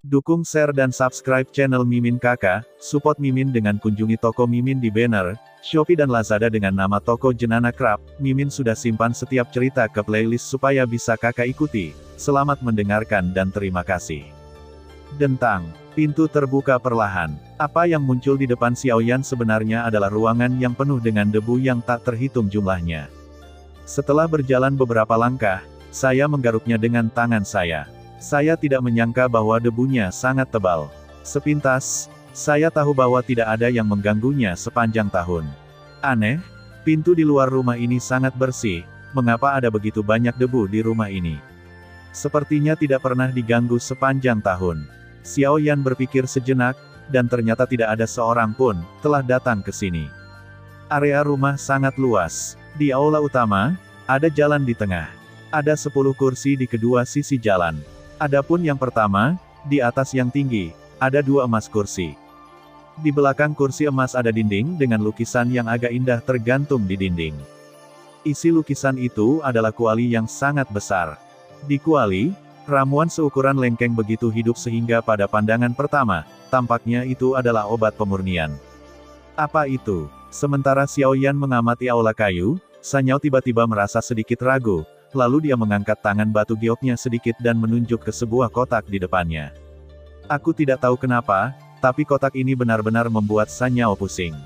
Dukung share dan subscribe channel Mimin Kakak, support Mimin dengan kunjungi toko Mimin di banner, Shopee dan Lazada dengan nama toko Jenana Craft. Mimin sudah simpan setiap cerita ke playlist supaya bisa kakak ikuti. Selamat mendengarkan dan terima kasih. Dentang. Pintu terbuka perlahan. Apa yang muncul di depan Xiaoyan sebenarnya adalah ruangan yang penuh dengan debu yang tak terhitung jumlahnya. Setelah berjalan beberapa langkah, saya menggaruknya dengan tangan saya. Saya tidak menyangka bahwa debunya sangat tebal. Sepintas, saya tahu bahwa tidak ada yang mengganggunya sepanjang tahun. Aneh, pintu di luar rumah ini sangat bersih, mengapa ada begitu banyak debu di rumah ini? Sepertinya tidak pernah diganggu sepanjang tahun. Xiaoyan berpikir sejenak, dan ternyata tidak ada seorang pun telah datang ke sini. Area rumah sangat luas. Di aula utama, ada jalan di tengah. Ada 10 kursi di kedua sisi jalan. Adapun yang pertama, di atas yang tinggi, ada 2 emas kursi. Di belakang kursi emas ada dinding dengan lukisan yang agak indah tergantung di dinding. Isi lukisan itu adalah kuali yang sangat besar. Di kuali, ramuan seukuran lengkeng begitu hidup sehingga pada pandangan pertama, tampaknya itu adalah obat pemurnian. Apa itu? Sementara Xiaoyan mengamati aula kayu, Sanyao tiba-tiba merasa sedikit ragu. Lalu dia mengangkat tangan batu gioknya sedikit dan menunjuk ke sebuah kotak di depannya. Aku tidak tahu kenapa, tapi kotak ini benar-benar membuat Sanyao pusing.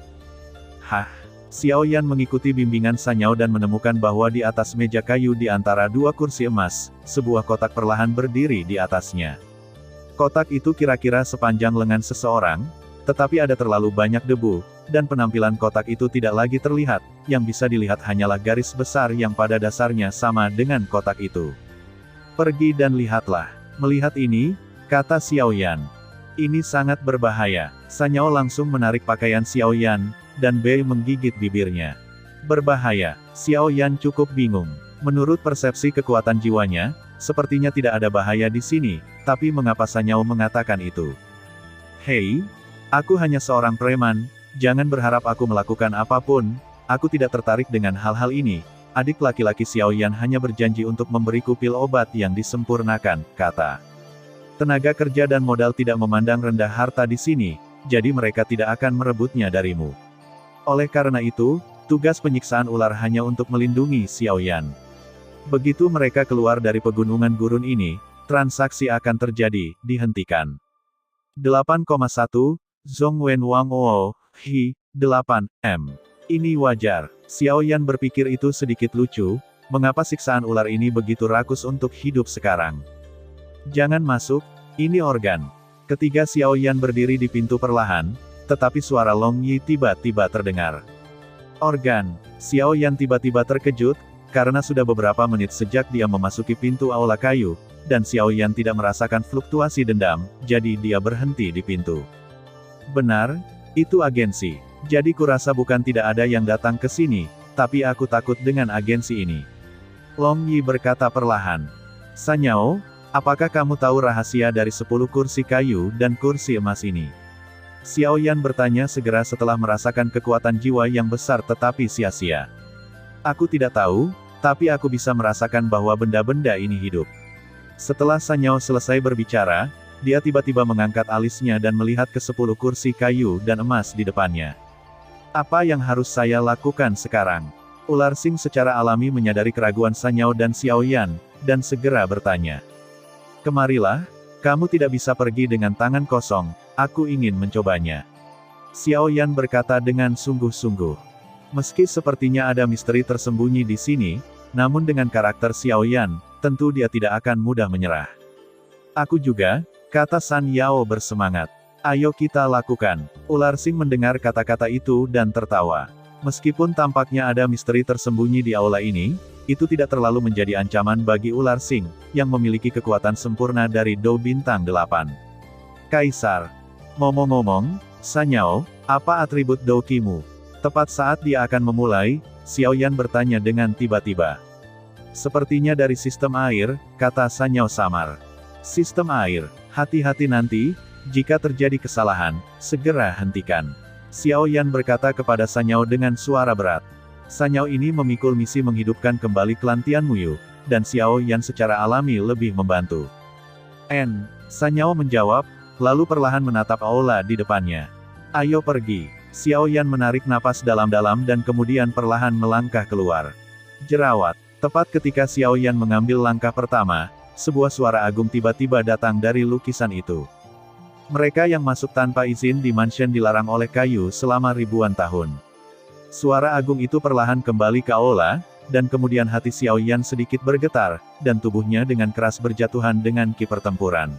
Hah? Xiaoyan mengikuti bimbingan Sanyao dan menemukan bahwa di atas meja kayu di antara 2 kursi emas, sebuah kotak perlahan berdiri di atasnya. Kotak itu kira-kira sepanjang lengan seseorang, tetapi ada terlalu banyak debu, dan penampilan kotak itu tidak lagi terlihat, yang bisa dilihat hanyalah garis besar yang pada dasarnya sama dengan kotak itu. Pergi dan lihatlah. Melihat ini, kata Xiaoyan. Ini sangat berbahaya. Sanyao langsung menarik pakaian Xiaoyan, dan Bei menggigit bibirnya. Berbahaya. Xiaoyan cukup bingung. Menurut persepsi kekuatan jiwanya, sepertinya tidak ada bahaya di sini, tapi mengapa Sanyao mengatakan itu? Hei, aku hanya seorang preman. Jangan berharap aku melakukan apapun, aku tidak tertarik dengan hal-hal ini. Adik laki-laki Xiaoyan hanya berjanji untuk memberiku pil obat yang disempurnakan, kata. Tenaga kerja dan modal tidak memandang rendah harta di sini, jadi mereka tidak akan merebutnya darimu. Oleh karena itu, tugas penyiksaan ular hanya untuk melindungi Xiaoyan. Begitu mereka keluar dari pegunungan gurun ini, transaksi akan terjadi, dihentikan. 8,1, Zhong Wen Wang Oo. Hi, 8M. Ini wajar. Xiaoyan berpikir itu sedikit lucu, mengapa siksaan ular ini begitu rakus untuk hidup sekarang. Jangan masuk, ini organ. Ketiga Xiaoyan berdiri di pintu perlahan, tetapi suara Long Yi tiba-tiba terdengar. Organ. Xiaoyan tiba-tiba terkejut, karena sudah beberapa menit sejak dia memasuki pintu aula kayu, dan Xiaoyan tidak merasakan fluktuasi dendam, jadi dia berhenti di pintu. Benar, itu agensi. Jadi kurasa bukan tidak ada yang datang ke sini, tapi aku takut dengan agensi ini. Long Yi berkata perlahan. Sanyao, apakah kamu tahu rahasia dari 10 kursi kayu dan kursi emas ini? Xiaoyan bertanya segera setelah merasakan kekuatan jiwa yang besar tetapi sia-sia. Aku tidak tahu, tapi aku bisa merasakan bahwa benda-benda ini hidup. Setelah Sanyao selesai berbicara, dia tiba-tiba mengangkat alisnya dan melihat ke 10 kursi kayu dan emas di depannya. Apa yang harus saya lakukan sekarang? Ular Sing secara alami menyadari keraguan Sanyao dan Xiaoyan, dan segera bertanya. Kemarilah, kamu tidak bisa pergi dengan tangan kosong, aku ingin mencobanya. Xiaoyan berkata dengan sungguh-sungguh. Meski sepertinya ada misteri tersembunyi di sini, namun dengan karakter Xiaoyan, tentu dia tidak akan mudah menyerah. Aku juga, kata San Yao bersemangat. Ayo kita lakukan. Ular Sing mendengar kata-kata itu dan tertawa. Meskipun tampaknya ada misteri tersembunyi di aula ini, itu tidak terlalu menjadi ancaman bagi Ular Sing, yang memiliki kekuatan sempurna dari Dou Bintang 8. Kaisar. Ngomong-ngomong, Sanyao, apa atribut Dou Qimu? Tepat saat dia akan memulai, Xiaoyan bertanya dengan tiba-tiba. Sepertinya dari sistem air, kata Sanyao samar. Sistem air, hati-hati nanti, jika terjadi kesalahan, segera hentikan. Xiaoyan berkata kepada Sanyao dengan suara berat. Sanyao ini memikul misi menghidupkan kembali klan Tianmuyu, dan Xiaoyan secara alami lebih membantu. Sanyao menjawab, lalu perlahan menatap aula di depannya. Ayo pergi. Xiao Yan menarik napas dalam-dalam dan kemudian perlahan melangkah keluar. Jerawat. Tepat ketika Xiao Yan mengambil langkah pertama, sebuah suara agung tiba-tiba datang dari lukisan itu. Mereka yang masuk tanpa izin di mansion dilarang oleh kayu selama ribuan tahun. Suara agung itu perlahan kembali ke aula, dan kemudian hati Xiao Yan sedikit bergetar, dan tubuhnya dengan keras berjatuhan dengan ki pertempuran.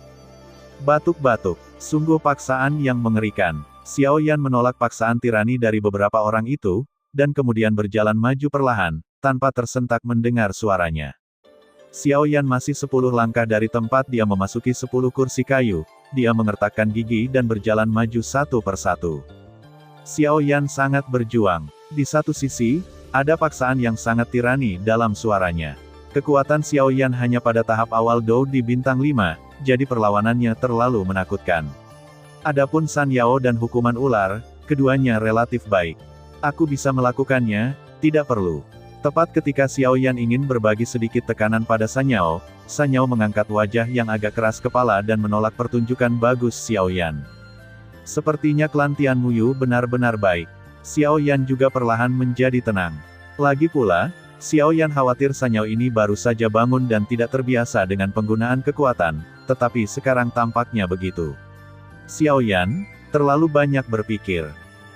Batuk-batuk. Sungguh paksaan yang mengerikan. Xiao Yan menolak paksaan tirani dari beberapa orang itu, dan kemudian berjalan maju perlahan, tanpa tersentak mendengar suaranya. Xiao Yan masih 10 langkah dari tempat dia memasuki 10 kursi kayu, dia mengertakkan gigi dan berjalan maju satu persatu. Xiao Yan sangat berjuang. Di satu sisi, ada paksaan yang sangat tirani dalam suaranya. Kekuatan Xiao Yan hanya pada tahap awal Dou di bintang 5, jadi perlawanannya terlalu menakutkan. Adapun San Yao dan hukuman ular, keduanya relatif baik. Aku bisa melakukannya, tidak perlu. Tepat ketika Xiao Yan ingin berbagi sedikit tekanan pada San Yao mengangkat wajah yang agak keras kepala dan menolak pertunjukan bagus Xiao Yan. Sepertinya klan Tian Muyu benar-benar baik. Xiao Yan juga perlahan menjadi tenang. Lagi pula, Xiao Yan khawatir San Yao ini baru saja bangun dan tidak terbiasa dengan penggunaan kekuatan, tetapi sekarang tampaknya begitu. Xiao Yan, terlalu banyak berpikir.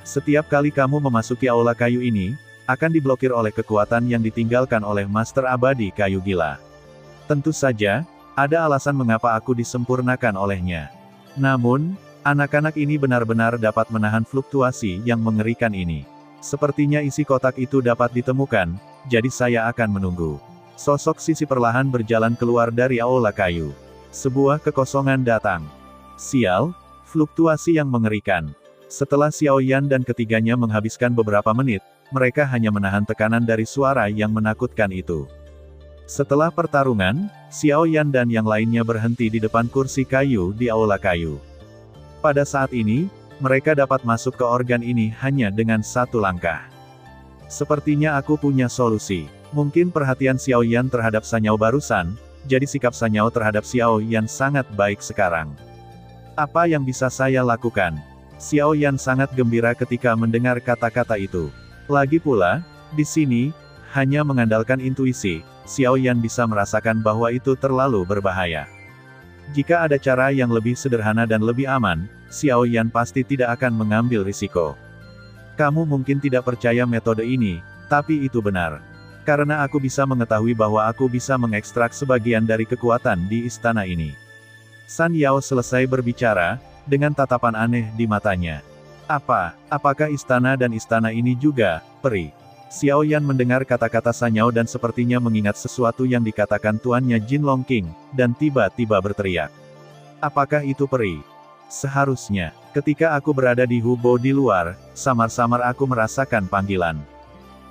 Setiap kali kamu memasuki aula kayu ini, akan diblokir oleh kekuatan yang ditinggalkan oleh Master Abadi Kayu Gila. Tentu saja, ada alasan mengapa aku disempurnakan olehnya. Namun, anak-anak ini benar-benar dapat menahan fluktuasi yang mengerikan ini. Sepertinya isi kotak itu dapat ditemukan, jadi saya akan menunggu. Sosok Sisi perlahan berjalan keluar dari aula kayu. Sebuah kekosongan datang. Sial, fluktuasi yang mengerikan. Setelah Xiao Yan dan ketiganya menghabiskan beberapa menit, mereka hanya menahan tekanan dari suara yang menakutkan itu. Setelah pertarungan, Xiao Yan dan yang lainnya berhenti di depan kursi kayu di aula kayu. Pada saat ini, mereka dapat masuk ke organ ini hanya dengan satu langkah. Sepertinya aku punya solusi. Mungkin perhatian Xiao Yan terhadap San Yao barusan, jadi sikap San Yao terhadap Xiao Yan sangat baik sekarang. Apa yang bisa saya lakukan? Xiao Yan sangat gembira ketika mendengar kata-kata itu. Lagi pula, di sini, hanya mengandalkan intuisi, Xiao Yan bisa merasakan bahwa itu terlalu berbahaya. Jika ada cara yang lebih sederhana dan lebih aman, Xiao Yan pasti tidak akan mengambil risiko. Kamu mungkin tidak percaya metode ini, tapi itu benar. Karena aku bisa mengetahui bahwa aku bisa mengekstrak sebagian dari kekuatan di istana ini. San Yao selesai berbicara, dengan tatapan aneh di matanya. Apakah istana dan istana ini juga, peri? Xiao Yan mendengar kata-kata San Yao dan sepertinya mengingat sesuatu yang dikatakan tuannya Jin Long King, dan tiba-tiba berteriak. Apakah itu peri? Seharusnya, ketika aku berada di Hubo di luar, samar-samar aku merasakan panggilan.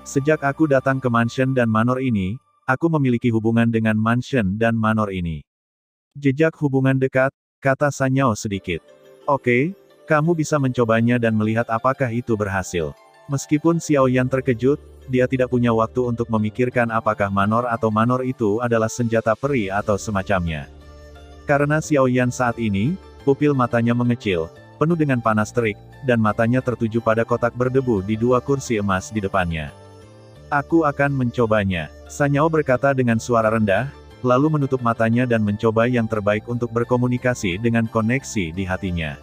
Sejak aku datang ke mansion dan manor ini, aku memiliki hubungan dengan mansion dan manor ini. Jejak hubungan dekat, kata San Yao sedikit. Oke, kamu bisa mencobanya dan melihat apakah itu berhasil. Meskipun Xiao Yan terkejut, dia tidak punya waktu untuk memikirkan apakah manor atau manor itu adalah senjata peri atau semacamnya. Karena Xiao Yan saat ini, pupil matanya mengecil, penuh dengan panas terik, dan matanya tertuju pada kotak berdebu di 2 kursi emas di depannya. Aku akan mencobanya, San Yao berkata dengan suara rendah, lalu menutup matanya dan mencoba yang terbaik untuk berkomunikasi dengan koneksi di hatinya.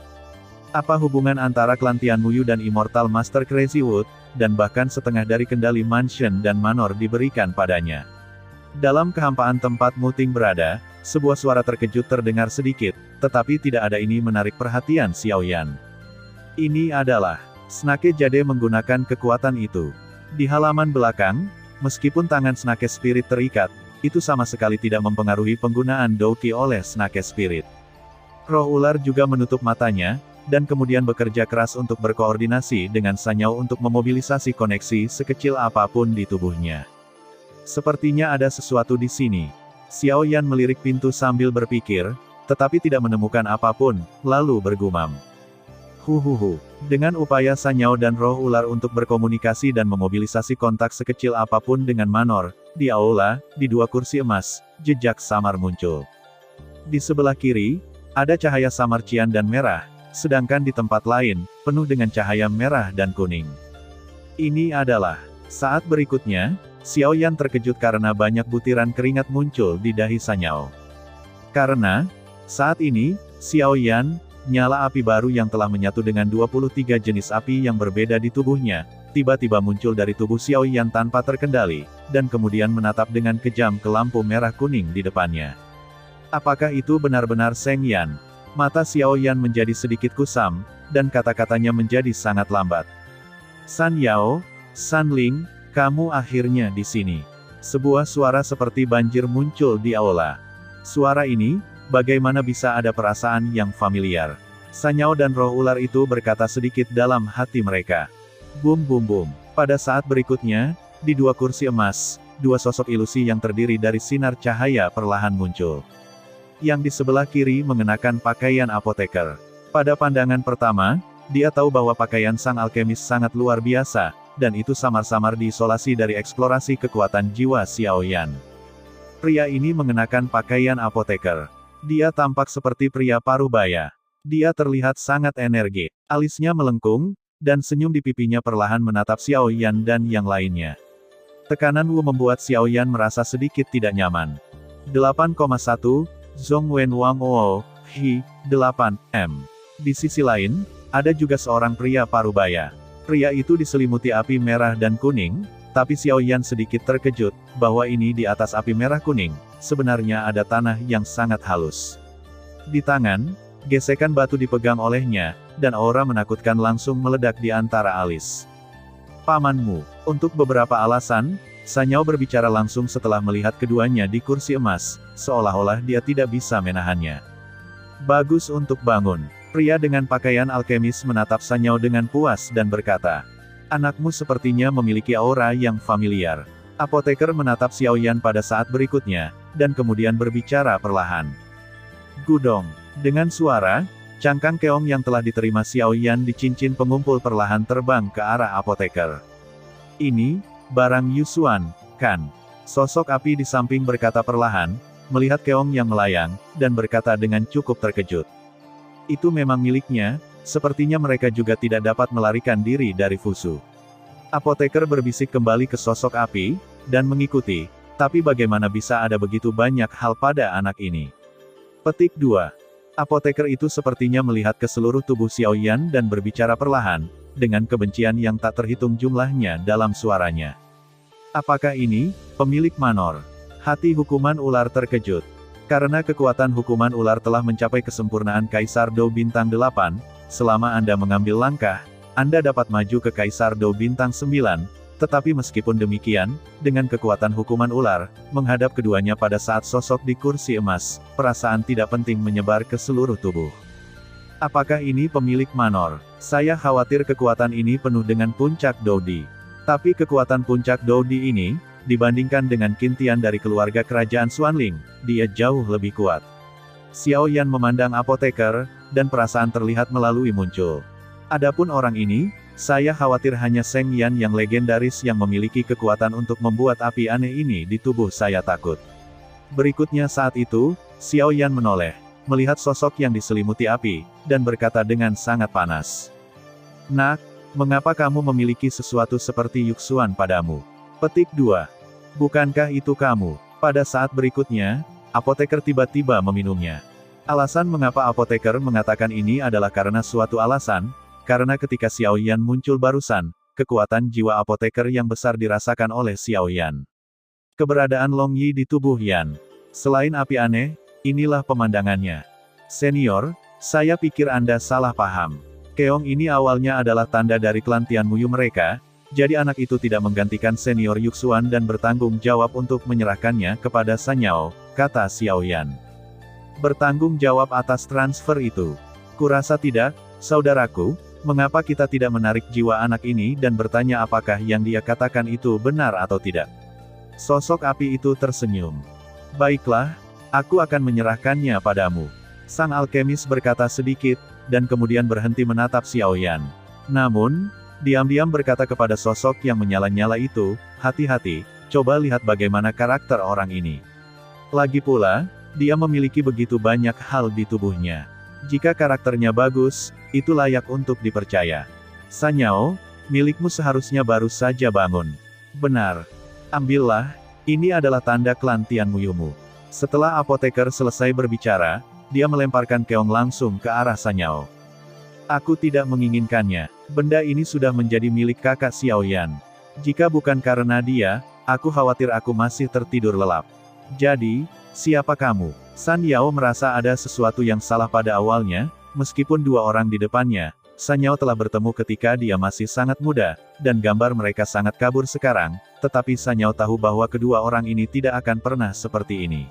Apa hubungan antara klan Tian Muyu dan Immortal Master Crazy Wood, dan bahkan setengah dari kendali mansion dan manor diberikan padanya. Dalam kehampaan tempat Muting berada, sebuah suara terkejut terdengar sedikit, tetapi tidak ada ini menarik perhatian Xiao Yan. Ini adalah Snake Jade menggunakan kekuatan itu. Di halaman belakang, meskipun tangan Snake Spirit terikat, itu sama sekali tidak mempengaruhi penggunaan Douki oleh Snake Spirit. Roh ular juga menutup matanya, dan kemudian bekerja keras untuk berkoordinasi dengan San Yao untuk memobilisasi koneksi sekecil apapun di tubuhnya. Sepertinya ada sesuatu di sini. Xiao Yan melirik pintu sambil berpikir, tetapi tidak menemukan apapun, lalu bergumam. Huhuhu. Dengan upaya San Yao dan roh ular untuk berkomunikasi dan memobilisasi kontak sekecil apapun dengan manor, di aula, di 2 kursi emas, jejak samar muncul. Di sebelah kiri, Ada cahaya samar cian dan merah, sedangkan di tempat lain, penuh dengan cahaya merah dan kuning. Ini adalah saat berikutnya, Xiao Yan terkejut karena banyak butiran keringat muncul di dahi Sanyao. Karena, saat ini, Xiao Yan, nyala api baru yang telah menyatu dengan 23 jenis api yang berbeda di tubuhnya, tiba-tiba muncul dari tubuh Xiao Yan tanpa terkendali, dan kemudian menatap dengan kejam ke lampu merah kuning di depannya. Apakah itu benar-benar Seng Yan? Mata Xiao Yan menjadi sedikit kusam, dan kata-katanya menjadi sangat lambat. San Yao, San Ling, kamu akhirnya di sini. Sebuah suara seperti banjir muncul di aula. Suara ini, bagaimana bisa ada perasaan yang familiar? Sanyao dan roh ular itu berkata sedikit dalam hati mereka. Bum bum bum. Pada saat berikutnya, di dua kursi emas, dua sosok ilusi yang terdiri dari sinar cahaya perlahan muncul. Yang di sebelah kiri mengenakan pakaian apoteker. Pada pandangan pertama, dia tahu bahwa pakaian sang alkemis sangat luar biasa, dan itu samar-samar diisolasi dari eksplorasi kekuatan jiwa Xiao Yan. Pria ini mengenakan pakaian apoteker. Dia tampak seperti pria parubaya. Dia terlihat sangat energi. Alisnya melengkung, dan senyum di pipinya perlahan menatap Xiao Yan dan yang lainnya. Tekanan Wu membuat Xiao Yan merasa sedikit tidak nyaman. 8,1, Zhong Wen Wang O, Hi, 8, M. Di sisi lain, ada juga seorang pria parubaya. Pria itu diselimuti api merah dan kuning, tapi Xiao Yan sedikit terkejut, bahwa ini di atas api merah kuning, sebenarnya ada tanah yang sangat halus. Di tangan, gesekan batu dipegang olehnya, dan aura menakutkan langsung meledak di antara alis. Pamanmu, untuk beberapa alasan, Sanyao berbicara langsung setelah melihat keduanya di kursi emas, seolah-olah dia tidak bisa menahannya. Bagus untuk bangun. Pria dengan pakaian alkemis menatap Sanyao dengan puas dan berkata, anakmu sepertinya memiliki aura yang familiar. Apoteker menatap Xiao Yan pada saat berikutnya, dan kemudian berbicara perlahan. Gudong. Dengan suara, cangkang keong yang telah diterima Xiao Yan di cincin pengumpul perlahan terbang ke arah apoteker. Ini, barang Yusuan, kan? Sosok api di samping berkata perlahan, melihat keong yang melayang, dan berkata dengan cukup terkejut. Itu memang miliknya, sepertinya mereka juga tidak dapat melarikan diri dari Fusu. Apoteker berbisik kembali ke sosok api, dan mengikuti, tapi bagaimana bisa ada begitu banyak hal pada anak ini? Petik 2. Apoteker itu sepertinya melihat ke seluruh tubuh Xiao Yan dan berbicara perlahan, dengan kebencian yang tak terhitung jumlahnya dalam suaranya. Apakah ini, pemilik manor? Hati hukuman ular terkejut. Karena kekuatan hukuman ular telah mencapai kesempurnaan Kaisar Dou Bintang 8, selama Anda mengambil langkah, Anda dapat maju ke Kaisar Dou Bintang 9, tetapi meskipun demikian, dengan kekuatan hukuman ular, menghadap keduanya pada saat sosok di kursi emas, perasaan tidak penting menyebar ke seluruh tubuh. Apakah ini pemilik manor? Saya khawatir kekuatan ini penuh dengan puncak Doudi. Tapi kekuatan puncak Doudi ini, dibandingkan dengan Qintian dari keluarga kerajaan Xuanling, dia jauh lebih kuat. Xiao Yan memandang apoteker, dan perasaan terlihat melalui muncul. Adapun orang ini, saya khawatir hanya Seng Yan yang legendaris yang memiliki kekuatan untuk membuat api aneh ini di tubuh saya takut. Berikutnya saat itu, Xiao Yan menoleh, melihat sosok yang diselimuti api, dan berkata dengan sangat panas. Nak, mengapa kamu memiliki sesuatu seperti Yuxuan padamu? Petik 2. Bukankah itu kamu? Pada saat berikutnya, apoteker tiba-tiba meminumnya. Alasan mengapa apoteker mengatakan ini adalah karena suatu alasan, karena ketika Xiao Yan muncul barusan, kekuatan jiwa apoteker yang besar dirasakan oleh Xiao Yan. Keberadaan Long Yi di tubuh Yan. Selain api aneh, inilah pemandangannya. Senior, saya pikir Anda salah paham. Keong ini awalnya adalah tanda dari klan Tianmuyu mereka, jadi anak itu tidak menggantikan senior Yuxuan dan bertanggung jawab untuk menyerahkannya kepada Sanyao, kata Xiao Yan. Bertanggung jawab atas transfer itu? Kurasa tidak, saudaraku, mengapa kita tidak menarik jiwa anak ini dan bertanya apakah yang dia katakan itu benar atau tidak? Sosok api itu tersenyum. Baiklah, aku akan menyerahkannya padamu. Sang alkemis berkata sedikit, dan kemudian berhenti menatap Xiao Yan. Namun, diam-diam berkata kepada sosok yang menyala-nyala itu, hati-hati, coba lihat bagaimana karakter orang ini. Lagi pula, Dia memiliki begitu banyak hal di tubuhnya. Jika karakternya bagus, itu layak untuk dipercaya. Sanyao, milikmu seharusnya baru saja bangun. Benar. Ambillah, ini adalah tanda klan Tianmuyumu. Setelah apoteker selesai berbicara, dia melemparkan keong langsung ke arah Sanyao. Aku tidak menginginkannya. Benda ini sudah menjadi milik kakak Xiaoyan. Jika bukan karena dia, aku khawatir aku masih tertidur lelap. Jadi, siapa kamu? San Yao merasa ada sesuatu yang salah pada awalnya, meskipun dua orang di depannya, San Yao telah bertemu ketika dia masih sangat muda, dan gambar mereka sangat kabur sekarang, tetapi San Yao tahu bahwa kedua orang ini tidak akan pernah seperti ini.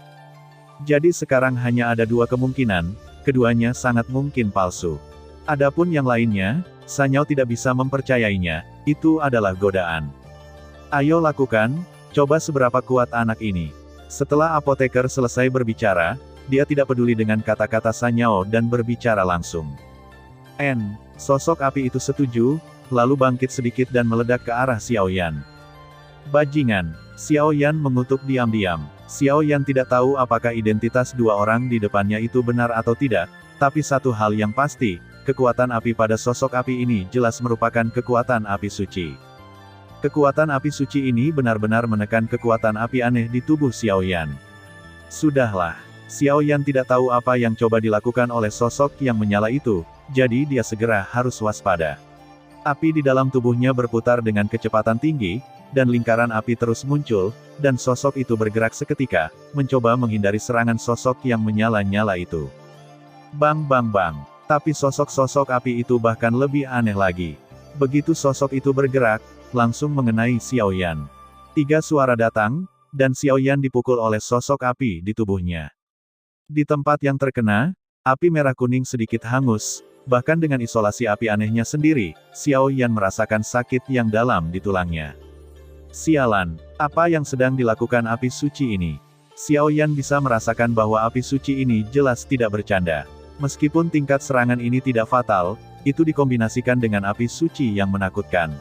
Jadi sekarang hanya ada dua kemungkinan, keduanya sangat mungkin palsu. Adapun yang lainnya, San Yao tidak bisa mempercayainya, itu adalah godaan. Ayo lakukan, coba seberapa kuat anak ini. Setelah apoteker selesai berbicara, dia tidak peduli dengan kata-kata San Yao dan berbicara langsung. Sosok api itu setuju, lalu bangkit sedikit dan meledak ke arah Xiaoyan. Bajingan, Xiaoyan mengutuk diam-diam. Xiaoyan tidak tahu apakah identitas dua orang di depannya itu benar atau tidak, tapi satu hal yang pasti, kekuatan api pada sosok api ini jelas merupakan kekuatan api suci. Kekuatan api suci ini benar-benar menekan kekuatan api aneh di tubuh Xiaoyan. Sudahlah, Xiaoyan tidak tahu apa yang coba dilakukan oleh sosok yang menyala itu, jadi dia segera harus waspada. Api di dalam tubuhnya berputar dengan kecepatan tinggi, dan lingkaran api terus muncul, dan sosok itu bergerak seketika, mencoba menghindari serangan sosok yang menyala-nyala itu. Bang bang bang, tapi sosok-sosok api itu bahkan lebih aneh lagi. Begitu sosok itu bergerak, langsung mengenai Xiaoyan. Tiga suara datang, dan Xiaoyan dipukul oleh sosok api di tubuhnya. Di tempat yang terkena, api merah kuning sedikit hangus, bahkan dengan isolasi api anehnya sendiri, Xiaoyan merasakan sakit yang dalam di tulangnya. Sialan, apa yang sedang dilakukan api suci ini? Xiaoyan bisa merasakan bahwa api suci ini jelas tidak bercanda. Meskipun tingkat serangan ini tidak fatal, itu dikombinasikan dengan api suci yang menakutkan.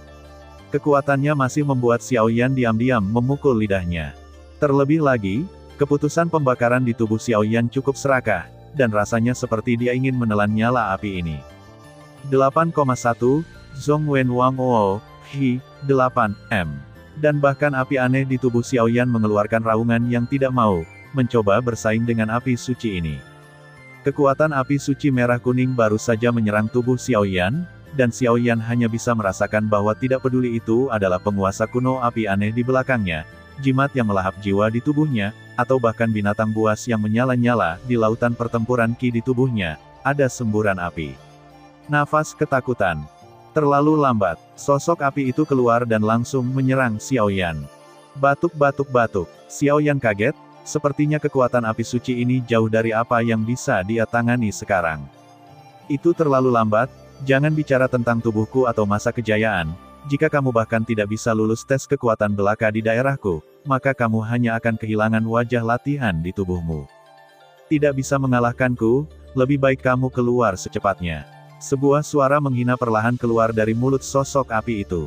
Kekuatannya masih membuat Xiaoyan diam-diam memukul lidahnya. Terlebih lagi, keputusan pembakaran di tubuh Xiaoyan cukup serakah, dan rasanya seperti dia ingin menelan nyala api ini. 8,1, Zhongwen Wang Wo, Hi, 8, M. Dan bahkan api aneh di tubuh Xiaoyan mengeluarkan raungan yang tidak mau, mencoba bersaing dengan api suci ini. Kekuatan api suci merah kuning baru saja menyerang tubuh Xiaoyan, dan Xiaoyan hanya bisa merasakan bahwa tidak peduli itu adalah penguasa kuno api aneh di belakangnya, jimat yang melahap jiwa di tubuhnya, atau bahkan binatang buas yang menyala-nyala di lautan pertempuran ki di tubuhnya, ada semburan api. Nafas ketakutan. Terlalu lambat, sosok api itu keluar dan langsung menyerang Xiaoyan. Batuk-batuk-batuk, Xiaoyan kaget, sepertinya kekuatan api suci ini jauh dari apa yang bisa dia tangani sekarang. Itu terlalu lambat. Jangan bicara tentang tubuhku atau masa kejayaan, jika kamu bahkan tidak bisa lulus tes kekuatan belaka di daerahku, maka kamu hanya akan kehilangan wajah latihan di tubuhmu. Tidak bisa mengalahkanku, lebih baik kamu keluar secepatnya. Sebuah suara menghina perlahan keluar dari mulut sosok api itu.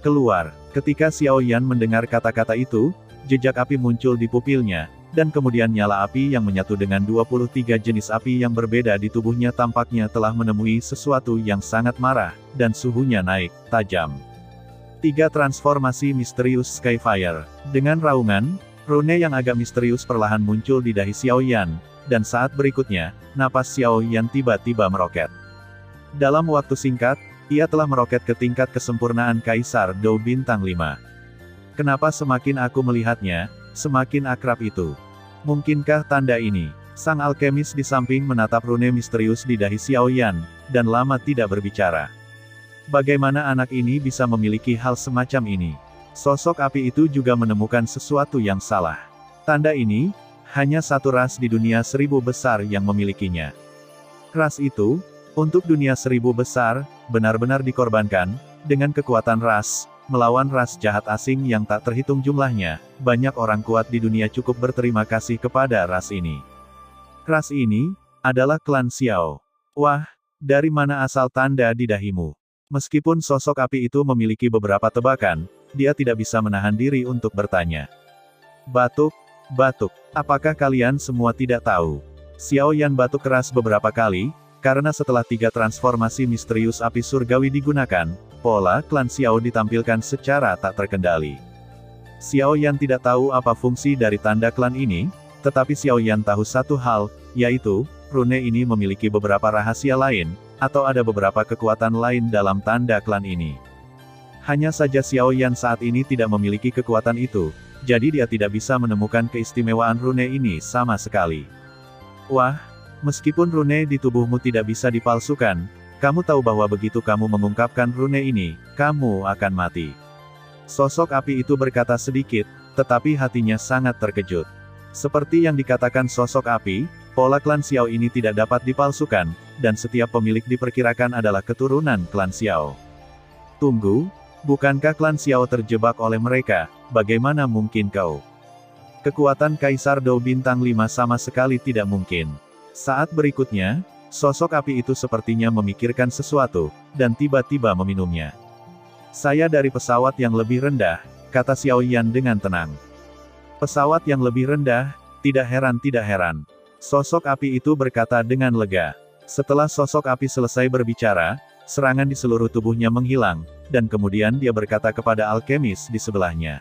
Keluar. Ketika Xiaoyan mendengar kata-kata itu, jejak api muncul di pupilnya, dan kemudian nyala api yang menyatu dengan 23 jenis api yang berbeda di tubuhnya tampaknya telah menemui sesuatu yang sangat marah, dan suhunya naik, tajam. 3 transformasi misterius Skyfire. Dengan raungan, rune yang agak misterius perlahan muncul di dahi Xiaoyan, dan saat berikutnya, napas Xiaoyan tiba-tiba meroket. Dalam waktu singkat, ia telah meroket ke tingkat kesempurnaan Kaisar Dou Bintang 5. Kenapa semakin aku melihatnya, semakin akrab itu? Mungkinkah tanda ini? Sang alkemis di samping menatap rune misterius di dahi Xiaoyan, dan lama tidak berbicara. Bagaimana anak ini bisa memiliki hal semacam ini? Sosok api itu juga menemukan sesuatu yang salah. Tanda ini, hanya satu ras di dunia 1000 besar yang memilikinya. Ras itu, untuk dunia 1000 besar, benar-benar dikorbankan, dengan kekuatan ras, melawan ras jahat asing yang tak terhitung jumlahnya, banyak orang kuat di dunia cukup berterima kasih kepada ras ini. Ras ini, adalah klan Xiao. Wah, dari mana asal tanda di dahimu? Meskipun sosok api itu memiliki beberapa tebakan, dia tidak bisa menahan diri untuk bertanya. Batuk, Batuk. Apakah kalian semua tidak tahu? Xiao Yan batuk keras beberapa kali, karena setelah 3 transformasi misterius api surgawi digunakan, pola klan Xiao ditampilkan secara tak terkendali. Xiao Yan tidak tahu apa fungsi dari tanda klan ini, tetapi Xiao Yan tahu satu hal, yaitu, rune ini memiliki beberapa rahasia lain, atau ada beberapa kekuatan lain dalam tanda klan ini. Hanya saja Xiao Yan saat ini tidak memiliki kekuatan itu, jadi dia tidak bisa menemukan keistimewaan rune ini sama sekali. Wah, meskipun rune di tubuhmu tidak bisa dipalsukan, kamu tahu bahwa begitu kamu mengungkapkan rune ini, kamu akan mati. Sosok api itu berkata sedikit, tetapi hatinya sangat terkejut. Seperti yang dikatakan sosok api, pola klan Xiao ini tidak dapat dipalsukan, dan setiap pemilik diperkirakan adalah keturunan klan Xiao. Tunggu, bukankah klan Xiao terjebak oleh mereka? Bagaimana mungkin kau? Kekuatan Kaisar Dou Bintang 5 sama sekali tidak mungkin. Saat berikutnya, sosok api itu sepertinya memikirkan sesuatu, dan tiba-tiba meminumnya. Saya dari pesawat yang lebih rendah, kata Xiao Yan dengan tenang. Pesawat yang lebih rendah, tidak heran. Sosok api itu berkata dengan lega. Setelah sosok api selesai berbicara, serangan di seluruh tubuhnya menghilang, dan kemudian dia berkata kepada alkemis di sebelahnya.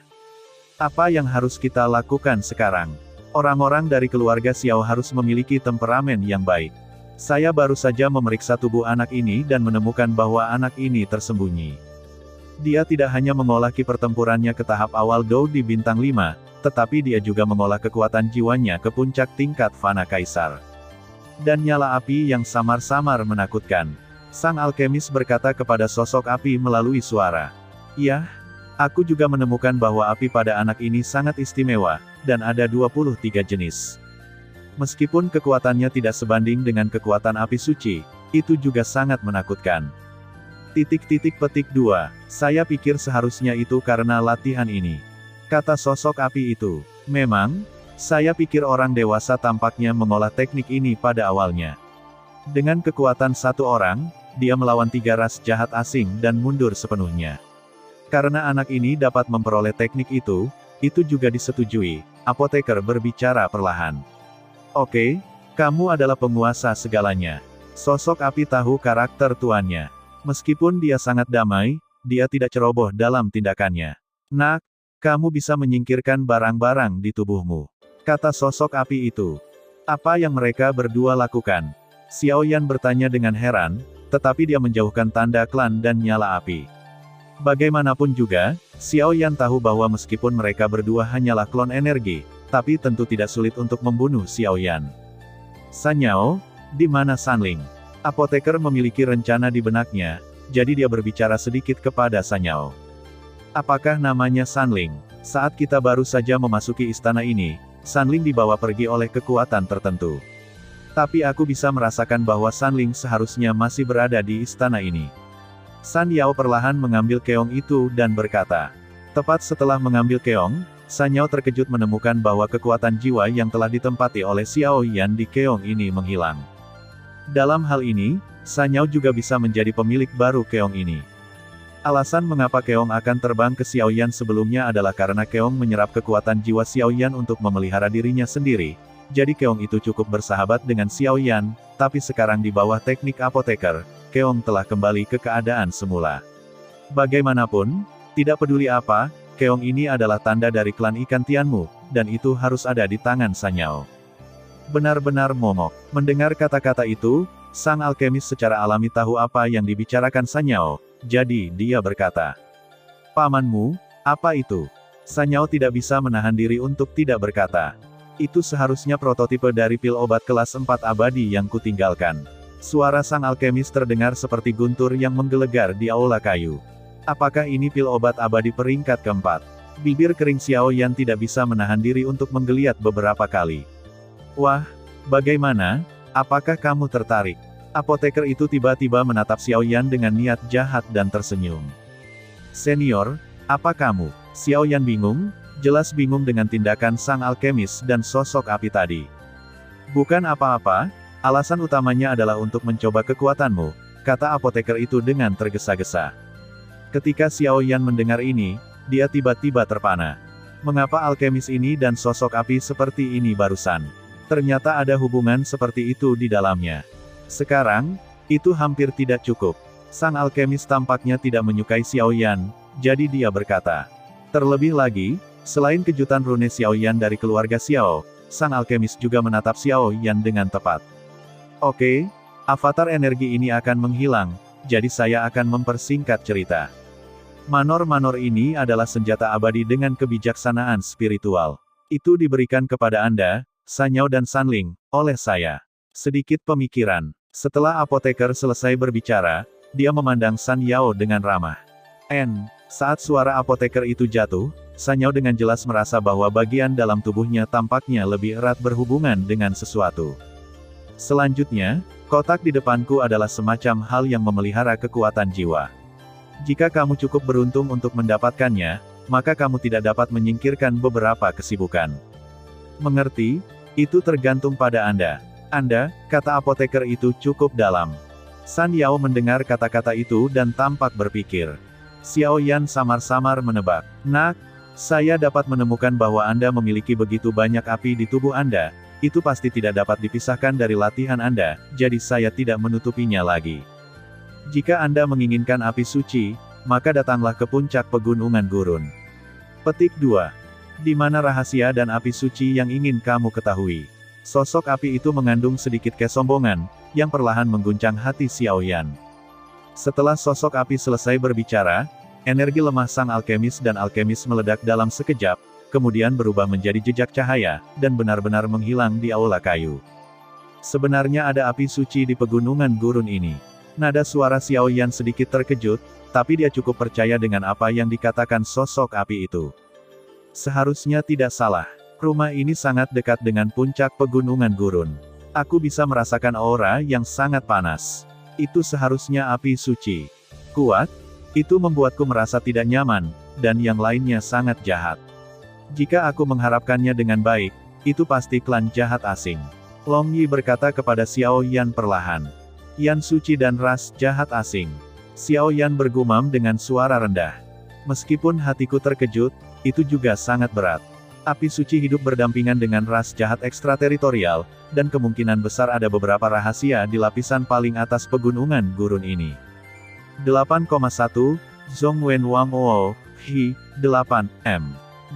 Apa yang harus kita lakukan sekarang? Orang-orang dari keluarga Xiao harus memiliki temperamen yang baik. Saya baru saja memeriksa tubuh anak ini dan menemukan bahwa anak ini tersembunyi. Dia tidak hanya mengolah ki pertempurannya ke tahap awal Dou di bintang 5, tetapi dia juga mengolah kekuatan jiwanya ke puncak tingkat Fana Kaisar. Dan nyala api yang samar-samar menakutkan. Sang alkemis berkata kepada sosok api melalui suara. "Yah, aku juga menemukan bahwa api pada anak ini sangat istimewa, dan ada 23 jenis. Meskipun kekuatannya tidak sebanding dengan kekuatan api suci, itu juga sangat menakutkan." Petik 2, saya pikir seharusnya itu karena latihan ini. Kata sosok api itu. Memang, saya pikir orang dewasa tampaknya mengolah teknik ini pada awalnya. Dengan kekuatan satu orang, dia melawan 3 ras jahat asing dan mundur sepenuhnya. Karena anak ini dapat memperoleh teknik itu juga disetujui. Apoteker berbicara perlahan. Oke, kamu adalah penguasa segalanya. Sosok api tahu karakter tuannya. Meskipun dia sangat damai, dia tidak ceroboh dalam tindakannya. Nak, kamu bisa menyingkirkan barang-barang di tubuhmu. Kata sosok api itu. Apa yang mereka berdua lakukan? Xiao Yan bertanya dengan heran, tetapi dia menjauhkan tanda klan dan nyala api. Bagaimanapun juga, Xiao Yan tahu bahwa meskipun mereka berdua hanyalah klon energi, tapi tentu tidak sulit untuk membunuh Xiao Yan. Sanyao, di mana Sanling? Apoteker memiliki rencana di benaknya, jadi dia berbicara sedikit kepada Sanyao. Apakah namanya Sanling? Saat kita baru saja memasuki istana ini, Sanling dibawa pergi oleh kekuatan tertentu. Tapi aku bisa merasakan bahwa Sanling seharusnya masih berada di istana ini. San Yao perlahan mengambil keong itu dan berkata. Tepat setelah mengambil keong, San Yao terkejut menemukan bahwa kekuatan jiwa yang telah ditempati oleh Xiao Yan di keong ini menghilang. Dalam hal ini, San Yao juga bisa menjadi pemilik baru keong ini. Alasan mengapa keong akan terbang ke Xiao Yan sebelumnya adalah karena keong menyerap kekuatan jiwa Xiao Yan untuk memelihara dirinya sendiri. Jadi keong itu cukup bersahabat dengan Xiao Yan, tapi sekarang di bawah teknik apoteker, keong telah kembali ke keadaan semula. Bagaimanapun, tidak peduli apa, keong ini adalah tanda dari klan ikan Tianmu, dan itu harus ada di tangan Sanyao. Benar-benar momok. Mendengar kata-kata itu, sang alkemis secara alami tahu apa yang dibicarakan Sanyao, jadi dia berkata. Pamanmu, apa itu? Sanyao tidak bisa menahan diri untuk tidak berkata. Itu seharusnya prototipe dari pil obat kelas 4 abadi yang kutinggalkan. Suara sang alkemis terdengar seperti guntur yang menggelegar di aula kayu. Apakah ini pil obat abadi peringkat keempat? Bibir kering Xiao Yan tidak bisa menahan diri untuk menggeliat beberapa kali. Wah, bagaimana? Apakah kamu tertarik? Apoteker itu tiba-tiba menatap Xiao Yan dengan niat jahat dan tersenyum. Senior, apa kamu? Xiao Yan bingung, jelas bingung dengan tindakan sang alkemis dan sosok api tadi. Bukan apa-apa, alasan utamanya adalah untuk mencoba kekuatanmu, kata apoteker itu dengan tergesa-gesa. Ketika Xiao Yan mendengar ini, dia tiba-tiba terpana. Mengapa alkemis ini dan sosok api seperti ini barusan? Ternyata ada hubungan seperti itu di dalamnya. Sekarang, itu hampir tidak cukup. Sang alkemis tampaknya tidak menyukai Xiao Yan, jadi dia berkata. Terlebih lagi, selain kejutan rune Xiao Yan dari keluarga Xiao, sang alkemis juga menatap Xiao Yan dengan tepat. Oke, avatar energi ini akan menghilang, jadi saya akan mempersingkat cerita. Manor-manor ini adalah senjata abadi dengan kebijaksanaan spiritual. Itu diberikan kepada Anda, Sanyao dan Sanling, oleh saya. Sedikit pemikiran. Setelah apoteker selesai berbicara, dia memandang San Yao dengan ramah. Saat suara apoteker itu jatuh, Sanyao dengan jelas merasa bahwa bagian dalam tubuhnya tampaknya lebih erat berhubungan dengan sesuatu. Selanjutnya, kotak di depanku adalah semacam hal yang memelihara kekuatan jiwa. Jika kamu cukup beruntung untuk mendapatkannya, maka kamu tidak dapat menyingkirkan beberapa kesibukan. Mengerti? Itu tergantung pada Anda. Kata apoteker itu cukup dalam. San Yao mendengar kata-kata itu dan tampak berpikir. Xiao Yan samar-samar menebak. Nak, saya dapat menemukan bahwa Anda memiliki begitu banyak api di tubuh Anda, itu pasti tidak dapat dipisahkan dari latihan Anda, jadi saya tidak menutupinya lagi. Jika Anda menginginkan api suci, maka datanglah ke puncak pegunungan gurun. Petik 2. Di mana rahasia dan api suci yang ingin kamu ketahui? Sosok api itu mengandung sedikit kesombongan, yang perlahan mengguncang hati Xiao Yan. Setelah sosok api selesai berbicara, energi lemah sang alkemis dan alkemis meledak dalam sekejap, kemudian berubah menjadi jejak cahaya, dan benar-benar menghilang di aula kayu. Sebenarnya ada api suci di pegunungan gurun ini. Nada suara Xiao Yan sedikit terkejut, tapi dia cukup percaya dengan apa yang dikatakan sosok api itu. Seharusnya tidak salah. Rumah ini sangat dekat dengan puncak pegunungan gurun. Aku bisa merasakan aura yang sangat panas. Itu seharusnya api suci. Kuat? Itu membuatku merasa tidak nyaman, dan yang lainnya sangat jahat. Jika aku mengharapkannya dengan baik, itu pasti klan jahat asing. Long Yi berkata kepada Xiao Yan perlahan. Yan suci dan ras jahat asing. Xiao Yan bergumam dengan suara rendah. Meskipun hatiku terkejut, itu juga sangat berat. Api suci hidup berdampingan dengan ras jahat ekstrateritorial, dan kemungkinan besar ada beberapa rahasia di lapisan paling atas pegunungan gurun ini. 8,1, Zhongwen Wang Wo, Hi, 8M.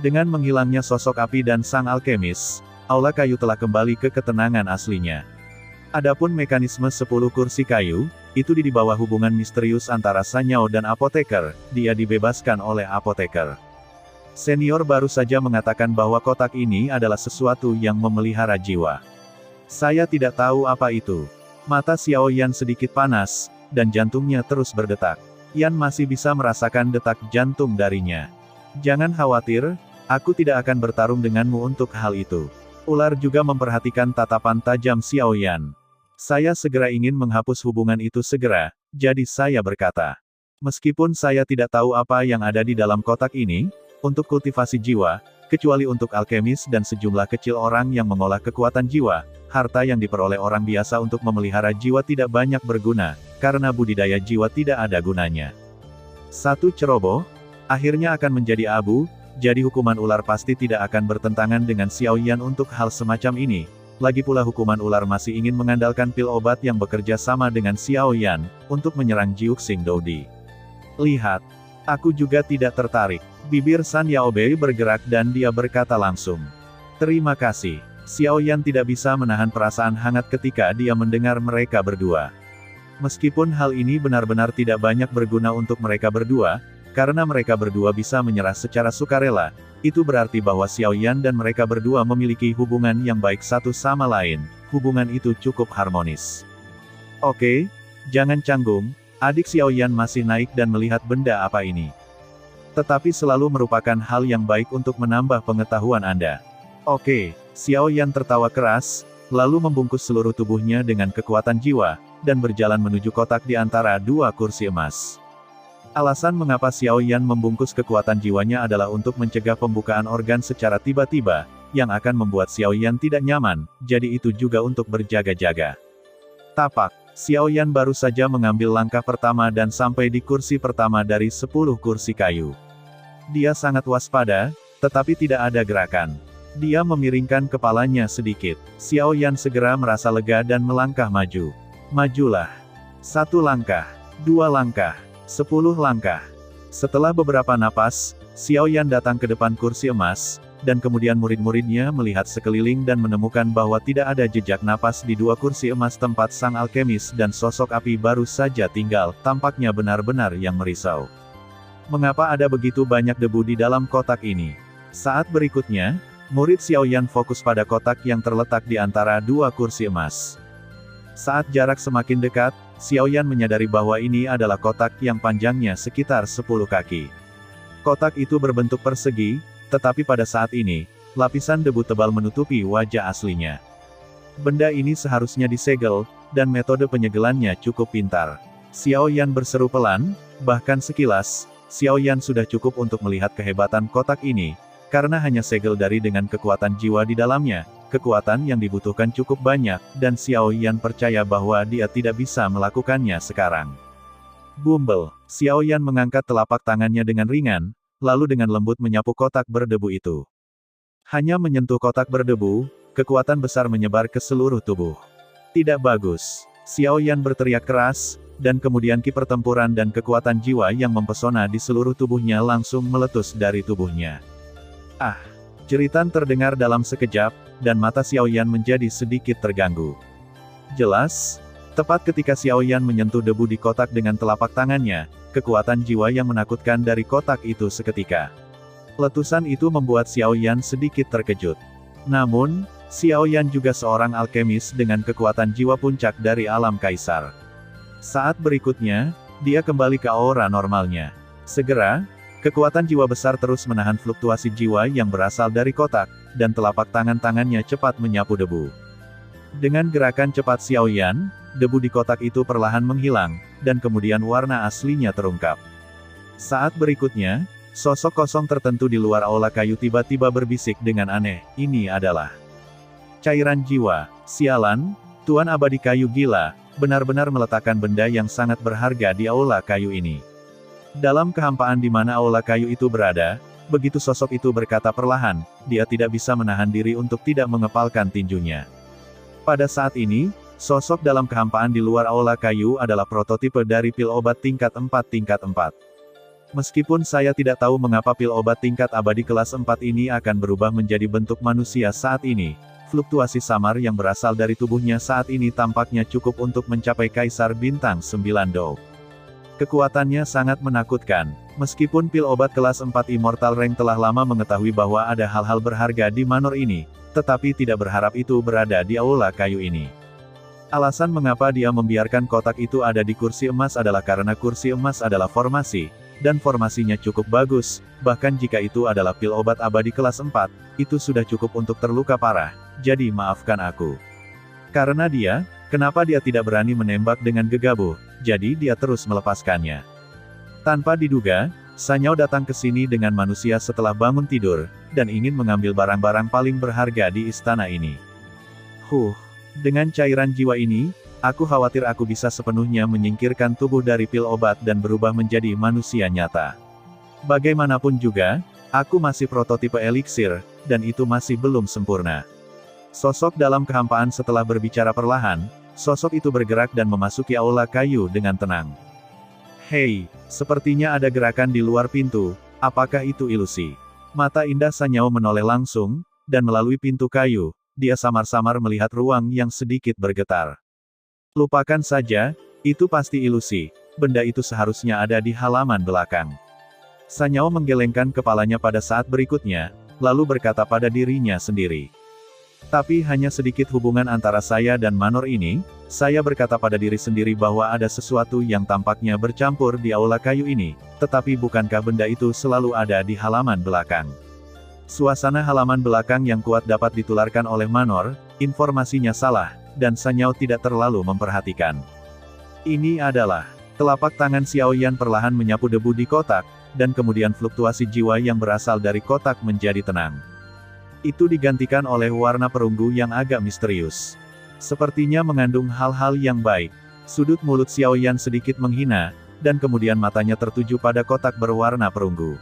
Dengan menghilangnya sosok api dan sang alkemis, aula kayu telah kembali ke ketenangan aslinya. Adapun mekanisme 10 kursi kayu, itu di bawah hubungan misterius antara Sanyao dan apoteker, dia dibebaskan oleh apoteker. Senior baru saja mengatakan bahwa kotak ini adalah sesuatu yang memelihara jiwa. Saya tidak tahu apa itu. Mata Xiao Yan sedikit panas, dan jantungnya terus berdetak. Yan masih bisa merasakan detak jantung darinya. Jangan khawatir, aku tidak akan bertarung denganmu untuk hal itu. Ular juga memperhatikan tatapan tajam Xiao Yan. Saya segera ingin menghapus hubungan itu segera, jadi saya berkata. Meskipun saya tidak tahu apa yang ada di dalam kotak ini, untuk kultivasi jiwa, kecuali untuk alkemis dan sejumlah kecil orang yang mengolah kekuatan jiwa, harta yang diperoleh orang biasa untuk memelihara jiwa tidak banyak berguna, karena budidaya jiwa tidak ada gunanya. Satu ceroboh, akhirnya akan menjadi abu, jadi hukuman ular pasti tidak akan bertentangan dengan Xiao Yan untuk hal semacam ini. Lagi pula hukuman ular masih ingin mengandalkan pil obat yang bekerja sama dengan Xiao Yan, untuk menyerang Jiuxing Doudi. Lihat, aku juga tidak tertarik. Bibir San Yaobei bergerak dan dia berkata langsung. Terima kasih. Xiao Yan tidak bisa menahan perasaan hangat ketika dia mendengar mereka berdua. Meskipun hal ini benar-benar tidak banyak berguna untuk mereka berdua, karena mereka berdua bisa menyerah secara sukarela, itu berarti bahwa Xiao Yan dan mereka berdua memiliki hubungan yang baik satu sama lain, hubungan itu cukup harmonis. Oke, jangan canggung, adik Xiao Yan masih naik dan melihat benda apa ini. Tetapi selalu merupakan hal yang baik untuk menambah pengetahuan Anda. Oke, Xiao Yan tertawa keras, lalu membungkus seluruh tubuhnya dengan kekuatan jiwa, dan berjalan menuju kotak di antara dua kursi emas. Alasan mengapa Xiao Yan membungkus kekuatan jiwanya adalah untuk mencegah pembukaan organ secara tiba-tiba, yang akan membuat Xiao Yan tidak nyaman, jadi itu juga untuk berjaga-jaga. Tapak, Xiao Yan baru saja mengambil langkah pertama dan sampai di kursi pertama dari 10 kursi kayu. Dia sangat waspada, tetapi tidak ada gerakan. Dia memiringkan kepalanya sedikit. Xiao Yan segera merasa lega dan melangkah maju. Majulah. 1 langkah, 2 langkah, 10 langkah. Setelah beberapa napas, Xiao Yan datang ke depan kursi emas, dan kemudian murid-muridnya melihat sekeliling dan menemukan bahwa tidak ada jejak napas di 2 kursi emas tempat sang alkemis dan sosok api baru saja tinggal, tampaknya benar-benar yang merisau. Mengapa ada begitu banyak debu di dalam kotak ini? Saat berikutnya, murid Xiao Yan fokus pada kotak yang terletak di antara 2 kursi emas. Saat jarak semakin dekat, Xiao Yan menyadari bahwa ini adalah kotak yang panjangnya sekitar 10 kaki. Kotak itu berbentuk persegi, tetapi pada saat ini, lapisan debu tebal menutupi wajah aslinya. Benda ini seharusnya disegel, dan metode penyegelannya cukup pintar. Xiao Yan berseru pelan, bahkan sekilas, Xiao Yan sudah cukup untuk melihat kehebatan kotak ini, karena hanya segel dari dengan kekuatan jiwa di dalamnya, kekuatan yang dibutuhkan cukup banyak, dan Xiao Yan percaya bahwa dia tidak bisa melakukannya sekarang. Bumbel, Xiao Yan mengangkat telapak tangannya dengan ringan, lalu dengan lembut menyapu kotak berdebu itu. Hanya menyentuh kotak berdebu, kekuatan besar menyebar ke seluruh tubuh. Tidak bagus. Xiao Yan berteriak keras, dan kemudian ki pertempuran dan kekuatan jiwa yang mempesona di seluruh tubuhnya langsung meletus dari tubuhnya. Ah! Jeritan terdengar dalam sekejap, dan mata Xiao Yan menjadi sedikit terganggu. Jelas, tepat ketika Xiao Yan menyentuh debu di kotak dengan telapak tangannya, kekuatan jiwa yang menakutkan dari kotak itu seketika. Letusan itu membuat Xiao Yan sedikit terkejut. Namun, Xiao Yan juga seorang alkemis dengan kekuatan jiwa puncak dari alam kaisar. Saat berikutnya, dia kembali ke aura normalnya. Segera, kekuatan jiwa besar terus menahan fluktuasi jiwa yang berasal dari kotak, dan telapak tangan-tangannya cepat menyapu debu. Dengan gerakan cepat Xiao Yan, debu di kotak itu perlahan menghilang, dan kemudian warna aslinya terungkap. Saat berikutnya, sosok kosong tertentu di luar aula kayu tiba-tiba berbisik dengan aneh, ini adalah cairan jiwa. Sialan, Tuan Abadi Kayu Gila, benar-benar meletakkan benda yang sangat berharga di aula kayu ini. Dalam kehampaan di mana aula kayu itu berada, begitu sosok itu berkata perlahan, dia tidak bisa menahan diri untuk tidak mengepalkan tinjunya. Pada saat ini, sosok dalam kehampaan di luar aula kayu adalah prototipe dari pil obat tingkat 4 tingkat 4. Meskipun saya tidak tahu mengapa pil obat tingkat abadi kelas 4 ini akan berubah menjadi bentuk manusia saat ini, fluktuasi samar yang berasal dari tubuhnya saat ini tampaknya cukup untuk mencapai Kaisar Bintang 9 Dou. Kekuatannya sangat menakutkan. Meskipun pil obat kelas 4 Immortal Rank telah lama mengetahui bahwa ada hal-hal berharga di manor ini, tetapi tidak berharap itu berada di aula kayu ini. Alasan mengapa dia membiarkan kotak itu ada di kursi emas adalah karena kursi emas adalah formasi, dan formasinya cukup bagus, bahkan jika itu adalah pil obat abadi kelas 4, itu sudah cukup untuk terluka parah, jadi maafkan aku. Karena dia, kenapa dia tidak berani menembak dengan gegabah, jadi dia terus melepaskannya. Tanpa diduga, Sanyao datang ke sini dengan manusia setelah bangun tidur, dan ingin mengambil barang-barang paling berharga di istana ini. Dengan cairan jiwa ini, aku khawatir aku bisa sepenuhnya menyingkirkan tubuh dari pil obat dan berubah menjadi manusia nyata. Bagaimanapun juga, aku masih prototipe eliksir, dan itu masih belum sempurna. Sosok dalam kehampaan setelah berbicara perlahan, sosok itu bergerak dan memasuki aula kayu dengan tenang. Hei, sepertinya ada gerakan di luar pintu, apakah itu ilusi? Mata indah Sanyao menoleh langsung, dan melalui pintu kayu, dia samar-samar melihat ruang yang sedikit bergetar. Lupakan saja, itu pasti ilusi, benda itu seharusnya ada di halaman belakang. Sanyao menggelengkan kepalanya pada saat berikutnya, lalu berkata pada dirinya sendiri. Tapi hanya sedikit hubungan antara saya dan manor ini, saya berkata pada diri sendiri bahwa ada sesuatu yang tampaknya bercampur di aula kayu ini, tetapi bukankah benda itu selalu ada di halaman belakang? Suasana halaman belakang yang kuat dapat ditularkan oleh manor, informasinya salah, dan Sanyao tidak terlalu memperhatikan. Ini adalah, telapak tangan Xiao Yan perlahan menyapu debu di kotak, dan kemudian fluktuasi jiwa yang berasal dari kotak menjadi tenang. Itu digantikan oleh warna perunggu yang agak misterius. Sepertinya mengandung hal-hal yang baik. Sudut mulut Xiao Yan sedikit menghina, dan kemudian matanya tertuju pada kotak berwarna perunggu.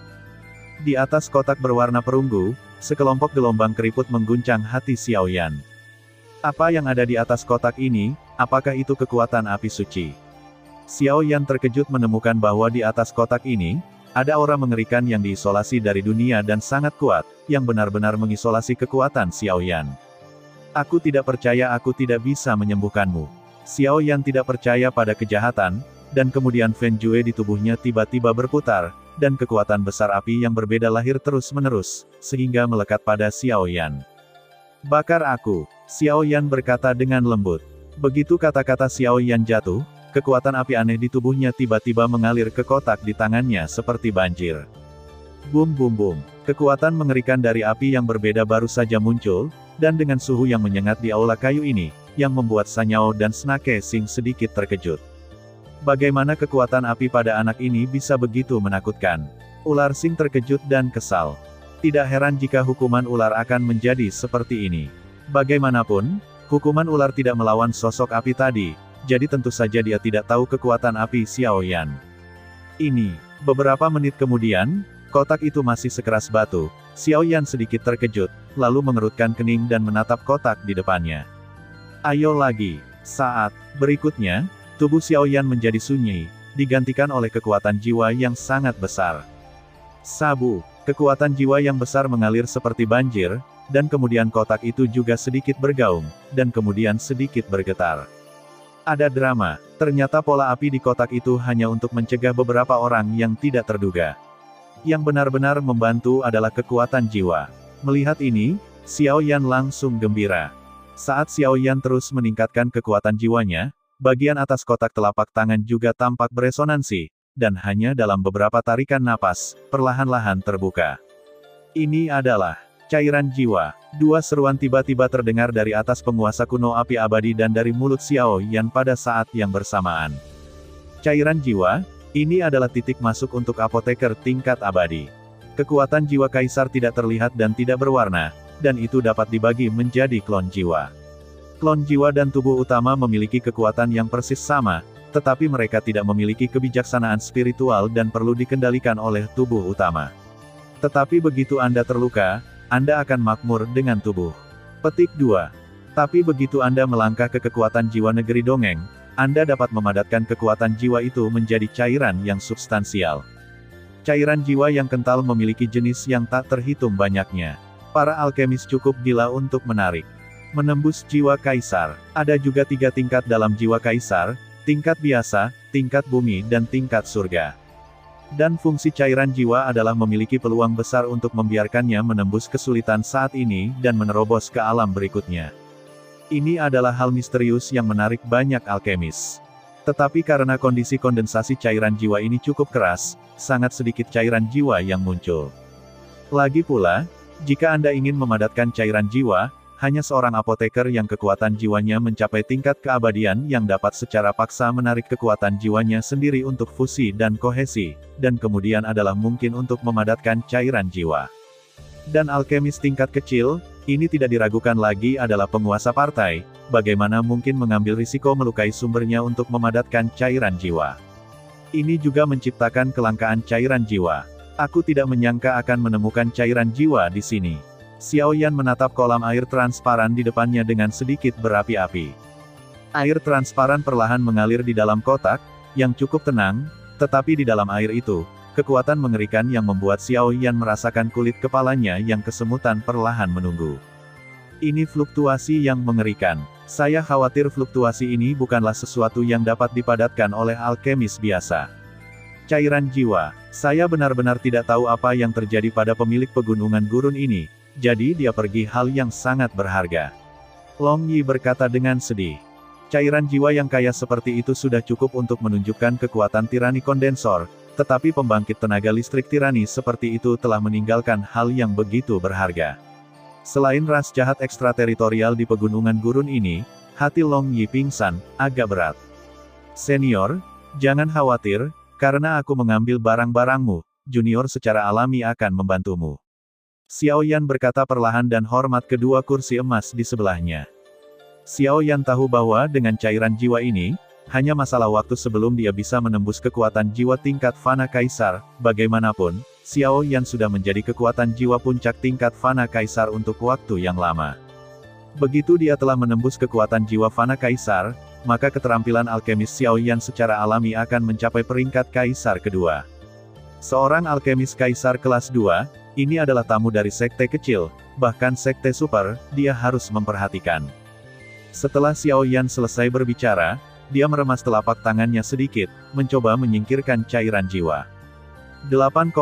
Di atas kotak berwarna perunggu, sekelompok gelombang keriput mengguncang hati Xiao Yan. Apa yang ada di atas kotak ini, apakah itu kekuatan api suci? Xiao Yan terkejut menemukan bahwa di atas kotak ini, ada aura mengerikan yang diisolasi dari dunia dan sangat kuat, yang benar-benar mengisolasi kekuatan Xiao Yan. Aku tidak percaya aku tidak bisa menyembuhkanmu. Xiao Yan tidak percaya pada kejahatan, dan kemudian Fen Jue di tubuhnya tiba-tiba berputar, dan kekuatan besar api yang berbeda lahir terus-menerus, sehingga melekat pada Xiao Yan. Bakar aku, Xiao Yan berkata dengan lembut. Begitu kata-kata Xiao Yan jatuh, kekuatan api aneh di tubuhnya tiba-tiba mengalir ke kotak di tangannya seperti banjir. Bum bum bum, kekuatan mengerikan dari api yang berbeda baru saja muncul, dan dengan suhu yang menyengat di aula kayu ini, yang membuat Sanyao dan Snake Sing sedikit terkejut. Bagaimana kekuatan api pada anak ini bisa begitu menakutkan? Ular Sing terkejut dan kesal. Tidak heran jika hukuman ular akan menjadi seperti ini. Bagaimanapun, hukuman ular tidak melawan sosok api tadi, jadi tentu saja dia tidak tahu kekuatan api Xiao Yan. Beberapa menit kemudian, kotak itu masih sekeras batu. Xiao Yan sedikit terkejut, lalu mengerutkan kening dan menatap kotak di depannya. Ayo lagi. Saat berikutnya, tubuh Xiao Yan menjadi sunyi, digantikan oleh kekuatan jiwa yang sangat besar. Sabu, kekuatan jiwa yang besar mengalir seperti banjir, dan kemudian kotak itu juga sedikit bergaung, dan kemudian sedikit bergetar. Ada drama, ternyata pola api di kotak itu hanya untuk mencegah beberapa orang yang tidak terduga. Yang benar-benar membantu adalah kekuatan jiwa. Melihat ini, Xiao Yan langsung gembira. Saat Xiao Yan terus meningkatkan kekuatan jiwanya, bagian atas kotak telapak tangan juga tampak beresonansi, dan hanya dalam beberapa tarikan napas, perlahan-lahan terbuka. Ini adalah cairan jiwa. Dua seruan tiba-tiba terdengar dari atas penguasa kuno api abadi dan dari mulut Xiao Yan pada saat yang bersamaan. Cairan jiwa, ini adalah titik masuk untuk apoteker tingkat abadi. Kekuatan jiwa kaisar tidak terlihat dan tidak berwarna, dan itu dapat dibagi menjadi klon jiwa. Klon jiwa dan tubuh utama memiliki kekuatan yang persis sama, tetapi mereka tidak memiliki kebijaksanaan spiritual dan perlu dikendalikan oleh tubuh utama. Tetapi begitu Anda terluka, Anda akan makmur dengan tubuh. Petik 2. Tapi begitu Anda melangkah ke kekuatan jiwa negeri dongeng, Anda dapat memadatkan kekuatan jiwa itu menjadi cairan yang substansial. Cairan jiwa yang kental memiliki jenis yang tak terhitung banyaknya. Para alkemis cukup gila untuk menarik. Menembus jiwa kaisar. Ada juga 3 tingkat dalam jiwa kaisar, tingkat biasa, tingkat bumi dan tingkat surga. Dan fungsi cairan jiwa adalah memiliki peluang besar untuk membiarkannya menembus kesulitan saat ini dan menerobos ke alam berikutnya. Ini adalah hal misterius yang menarik banyak alkemis. Tetapi karena kondisi kondensasi cairan jiwa ini cukup keras, sangat sedikit cairan jiwa yang muncul. Lagi pula, jika Anda ingin memadatkan cairan jiwa, hanya seorang apoteker yang kekuatan jiwanya mencapai tingkat keabadian yang dapat secara paksa menarik kekuatan jiwanya sendiri untuk fusi dan kohesi, dan kemudian adalah mungkin untuk memadatkan cairan jiwa. Dan alkemis tingkat kecil, ini tidak diragukan lagi adalah penguasa partai, bagaimana mungkin mengambil risiko melukai sumbernya untuk memadatkan cairan jiwa. Ini juga menciptakan kelangkaan cairan jiwa. Aku tidak menyangka akan menemukan cairan jiwa di sini. Xiao Yan menatap kolam air transparan di depannya dengan sedikit berapi-api. Air transparan perlahan mengalir di dalam kotak, yang cukup tenang, tetapi di dalam air itu, kekuatan mengerikan yang membuat Xiao Yan merasakan kulit kepalanya yang kesemutan perlahan menunggu. Ini fluktuasi yang mengerikan. Saya khawatir fluktuasi ini bukanlah sesuatu yang dapat dipadatkan oleh alkemis biasa. Cairan jiwa. Saya benar-benar tidak tahu apa yang terjadi pada pemilik pegunungan gurun ini. Jadi dia pergi hal yang sangat berharga. Long Yi berkata dengan sedih. Cairan jiwa yang kaya seperti itu sudah cukup untuk menunjukkan kekuatan tirani kondensor, tetapi pembangkit tenaga listrik tirani seperti itu telah meninggalkan hal yang begitu berharga. Selain ras jahat ekstrateritorial di pegunungan gurun ini, hati Long Yi pingsan, agak berat. Senior, jangan khawatir, karena aku mengambil barang-barangmu, junior secara alami akan membantumu. Xiao Yan berkata perlahan dan hormat kedua kursi emas di sebelahnya. Xiao Yan tahu bahwa dengan cairan jiwa ini, hanya masalah waktu sebelum dia bisa menembus kekuatan jiwa tingkat fana kaisar. Bagaimanapun, Xiao Yan sudah menjadi kekuatan jiwa puncak tingkat Fana Kaisar untuk waktu yang lama. Begitu dia telah menembus kekuatan jiwa Fana Kaisar, maka keterampilan alkemis Xiao Yan secara alami akan mencapai peringkat Kaisar kedua. Seorang alkemis Kaisar kelas 2, ini adalah tamu dari sekte kecil, bahkan sekte super, dia harus memperhatikan. Setelah Xiao Yan selesai berbicara, dia meremas telapak tangannya sedikit, mencoba menyingkirkan cairan jiwa. 8,1,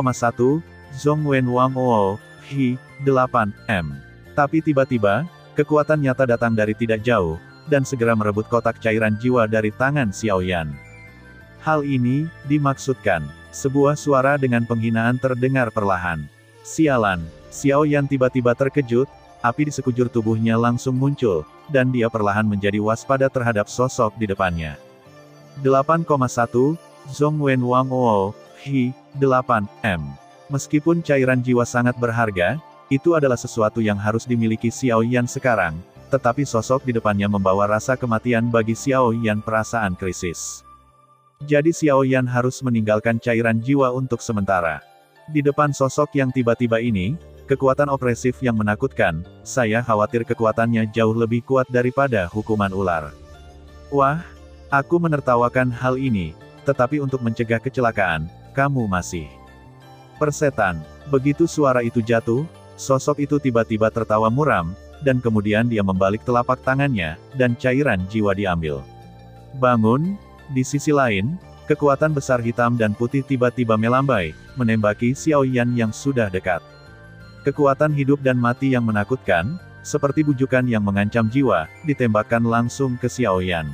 Zhongwen Wang Oo, Hi, 8, M. Tapi tiba-tiba, kekuatan nyata datang dari tidak jauh, dan segera merebut kotak cairan jiwa dari tangan Xiao Yan. Hal ini, dimaksudkan, sebuah suara dengan penghinaan terdengar perlahan. Sialan, Xiao Yan tiba-tiba terkejut, api di sekujur tubuhnya langsung muncul, dan dia perlahan menjadi waspada terhadap sosok di depannya. 8,1, Zhongwen Wang Oo, Hi, 8, M. Meskipun cairan jiwa sangat berharga, itu adalah sesuatu yang harus dimiliki Xiao Yan sekarang, tetapi sosok di depannya membawa rasa kematian bagi Xiao Yan perasaan krisis. Jadi Xiao Yan harus meninggalkan cairan jiwa untuk sementara. Di depan sosok yang tiba-tiba ini, kekuatan opresif yang menakutkan, saya khawatir kekuatannya jauh lebih kuat daripada hukuman ular. Wah, aku menertawakan hal ini, tetapi untuk mencegah kecelakaan, kamu masih persetan. Begitu suara itu jatuh, sosok itu tiba-tiba tertawa muram, dan kemudian dia membalik telapak tangannya, dan cairan jiwa diambil. Bangun, di sisi lain, kekuatan besar hitam dan putih tiba-tiba melambai, menembaki Xiao Yan yang sudah dekat. Kekuatan hidup dan mati yang menakutkan, seperti bujukan yang mengancam jiwa, ditembakkan langsung ke Xiao Yan.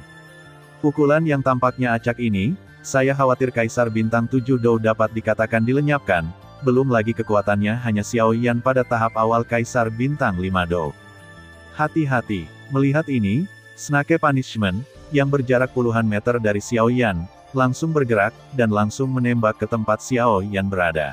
Pukulan yang tampaknya acak ini, saya khawatir Kaisar Bintang 7 Dou dapat dikatakan dilenyapkan, belum lagi kekuatannya hanya Xiao Yan pada tahap awal Kaisar Bintang 5 Dou. Hati-hati, melihat ini, Snake Punishment, yang berjarak puluhan meter dari Xiao Yan, langsung bergerak, dan langsung menembak ke tempat Xiao Yan berada.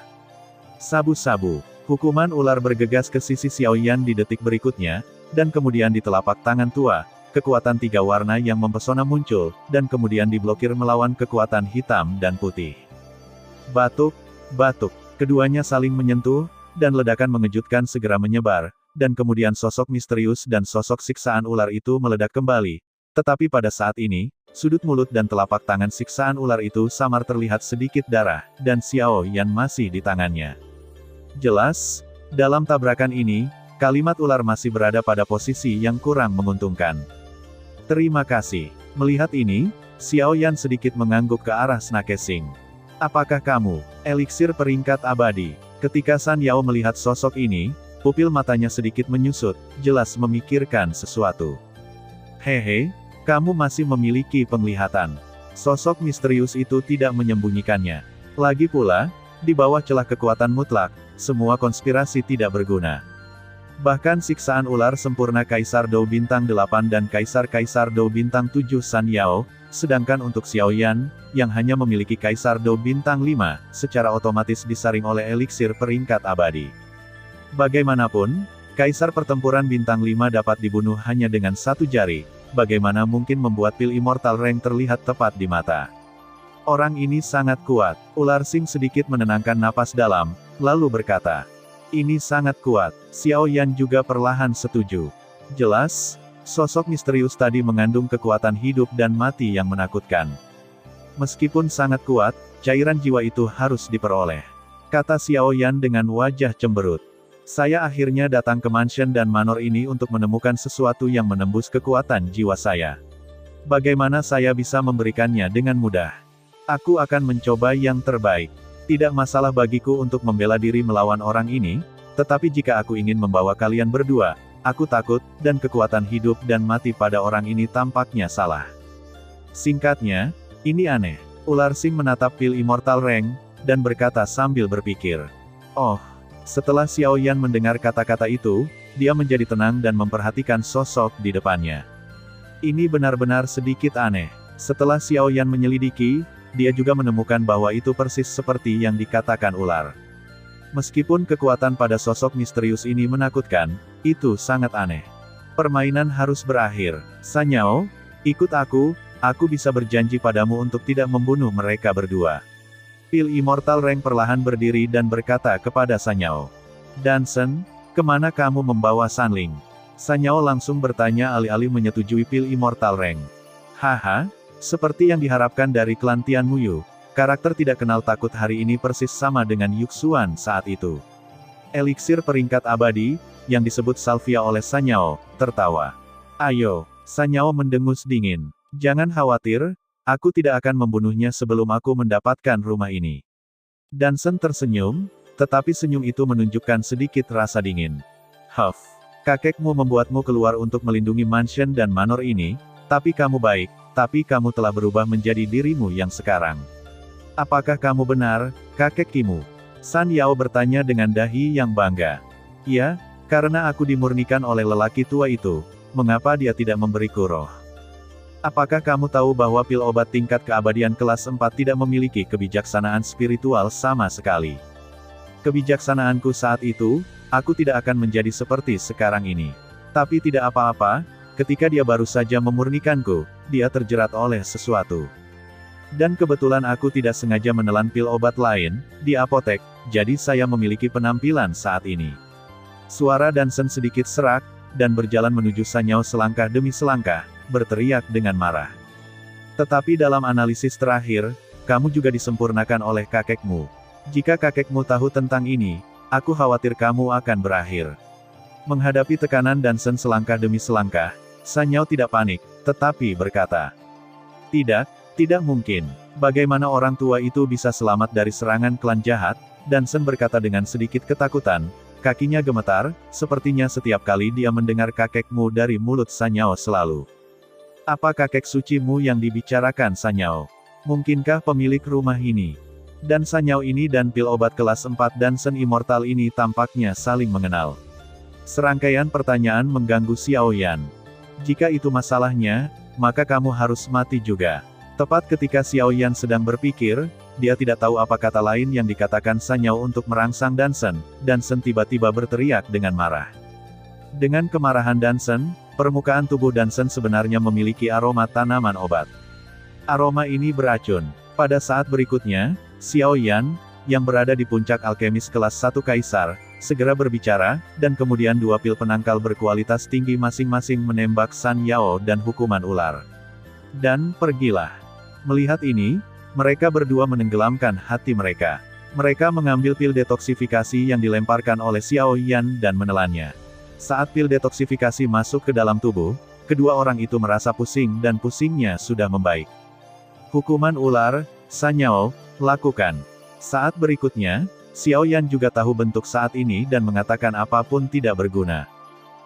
Sabu-sabu. Hukuman ular bergegas ke sisi Xiao Yan di detik berikutnya, dan kemudian di telapak tangan tua, kekuatan tiga warna yang mempesona muncul, dan kemudian diblokir melawan kekuatan hitam dan putih. Batuk, batuk, keduanya saling menyentuh, dan ledakan mengejutkan segera menyebar, dan kemudian sosok misterius dan sosok siksaan ular itu meledak kembali. Tetapi pada saat ini, sudut mulut dan telapak tangan siksaan ular itu samar terlihat sedikit darah, dan Xiao Yan masih di tangannya. Jelas, dalam tabrakan ini, kalimat ular masih berada pada posisi yang kurang menguntungkan. Terima kasih. Melihat ini, Xiao Yan sedikit mengangguk ke arah Snake Sing. Apakah kamu, eliksir peringkat abadi? Ketika San Yao melihat sosok ini, pupil matanya sedikit menyusut, jelas memikirkan sesuatu. Hehe, kamu masih memiliki penglihatan. Sosok misterius itu tidak menyembunyikannya. Lagi pula, di bawah celah kekuatan mutlak, semua konspirasi tidak berguna. Bahkan siksaan ular sempurna Kaisar Dou Bintang 8 dan Kaisar Dou Bintang 7 San Yao, sedangkan untuk Xiao Yan, yang hanya memiliki Kaisar Dou Bintang 5, secara otomatis disaring oleh eliksir peringkat abadi. Bagaimanapun, Kaisar Pertempuran Bintang 5 dapat dibunuh hanya dengan satu jari, bagaimana mungkin membuat pil Immortal Rank terlihat tepat di mata. Orang ini sangat kuat. Ular Sing sedikit menenangkan napas dalam, lalu berkata, ini sangat kuat. Xiao Yan juga perlahan setuju. Jelas, sosok misterius tadi mengandung kekuatan hidup dan mati yang menakutkan. Meskipun sangat kuat, cairan jiwa itu harus diperoleh, kata Xiao Yan dengan wajah cemberut. Saya akhirnya datang ke mansion dan manor ini untuk menemukan sesuatu yang menembus kekuatan jiwa saya. Bagaimana saya bisa memberikannya dengan mudah? Aku akan mencoba yang terbaik. Tidak masalah bagiku untuk membela diri melawan orang ini, tetapi jika aku ingin membawa kalian berdua, aku takut, dan kekuatan hidup dan mati pada orang ini tampaknya salah. Singkatnya, ini aneh. Ular Sing menatap pil Immortal Rank, dan berkata sambil berpikir. Oh, setelah Xiao Yan mendengar kata-kata itu, dia menjadi tenang dan memperhatikan sosok di depannya. Ini benar-benar sedikit aneh. Setelah Xiao Yan menyelidiki, dia juga menemukan bahwa itu persis seperti yang dikatakan ular. Meskipun kekuatan pada sosok misterius ini menakutkan, itu sangat aneh. Permainan harus berakhir. San Yao, ikut aku bisa berjanji padamu untuk tidak membunuh mereka berdua. Pil Immortal Rank perlahan berdiri dan berkata kepada Sanyao. Dansen, kemana kamu membawa Sanling? Sanyao langsung bertanya alih-alih menyetujui Pil Immortal Rank. Haha, seperti yang diharapkan dari klan Tian Muyu, karakter tidak kenal takut hari ini persis sama dengan Yuxuan saat itu. Eliksir peringkat abadi, yang disebut Salvia oleh Sanyao, tertawa. Ayo, Sanyao mendengus dingin. Jangan khawatir, aku tidak akan membunuhnya sebelum aku mendapatkan rumah ini. Dansen tersenyum, tetapi senyum itu menunjukkan sedikit rasa dingin. Huff, kakekmu membuatmu keluar untuk melindungi mansion dan manor ini, tapi kamu baik, tapi kamu telah berubah menjadi dirimu yang sekarang. Apakah kamu benar, kakek Kimu? San Yao bertanya dengan dahi yang bangga. Ya, karena aku dimurnikan oleh lelaki tua itu, mengapa dia tidak memberiku roh? Apakah kamu tahu bahwa pil obat tingkat keabadian kelas 4 tidak memiliki kebijaksanaan spiritual sama sekali? Kebijaksanaanku saat itu, aku tidak akan menjadi seperti sekarang ini. Tapi tidak apa-apa, ketika dia baru saja memurnikanku, dia terjerat oleh sesuatu. Dan kebetulan aku tidak sengaja menelan pil obat lain, di apotek, jadi saya memiliki penampilan saat ini. Suara Dansen sedikit serak, dan berjalan menuju Sanyao selangkah demi selangkah, berteriak dengan marah. Tetapi dalam analisis terakhir, kamu juga disempurnakan oleh kakekmu. Jika kakekmu tahu tentang ini, aku khawatir kamu akan berakhir. Menghadapi tekanan Dansen selangkah demi selangkah, Sanyao tidak panik, tetapi berkata, tidak mungkin. Bagaimana orang tua itu bisa selamat dari serangan klan jahat? Dansen berkata dengan sedikit ketakutan, kakinya gemetar, sepertinya setiap kali dia mendengar kakekmu dari mulut Sanyao selalu. Apa kakek sucimu yang dibicarakan Sanyao? Mungkinkah pemilik rumah ini? Dan Sanyao ini dan pil obat kelas 4 Dansen Immortal ini tampaknya saling mengenal. Serangkaian pertanyaan mengganggu Xiao Yan. Jika itu masalahnya, maka kamu harus mati juga. Tepat ketika Xiao Yan sedang berpikir, dia tidak tahu apa kata lain yang dikatakan Sanyao untuk merangsang Dansen. Dansen tiba-tiba berteriak dengan marah. Dengan kemarahan Dansen, permukaan tubuh Dansen sebenarnya memiliki aroma tanaman obat. Aroma ini beracun. Pada saat berikutnya, Xiao Yan, yang berada di puncak alkemis kelas 1 Kaisar, segera berbicara, dan kemudian dua pil penangkal berkualitas tinggi masing-masing menembak San Yao dan hukuman ular. Dan pergilah. Melihat ini, mereka berdua menenggelamkan hati mereka. Mereka mengambil pil detoksifikasi yang dilemparkan oleh Xiao Yan dan menelannya. Saat pil detoksifikasi masuk ke dalam tubuh, kedua orang itu merasa pusing dan pusingnya sudah membaik. Hukuman ular, Sanyao, lakukan. Saat berikutnya, Xiao Yan juga tahu bentuk saat ini dan mengatakan apapun tidak berguna.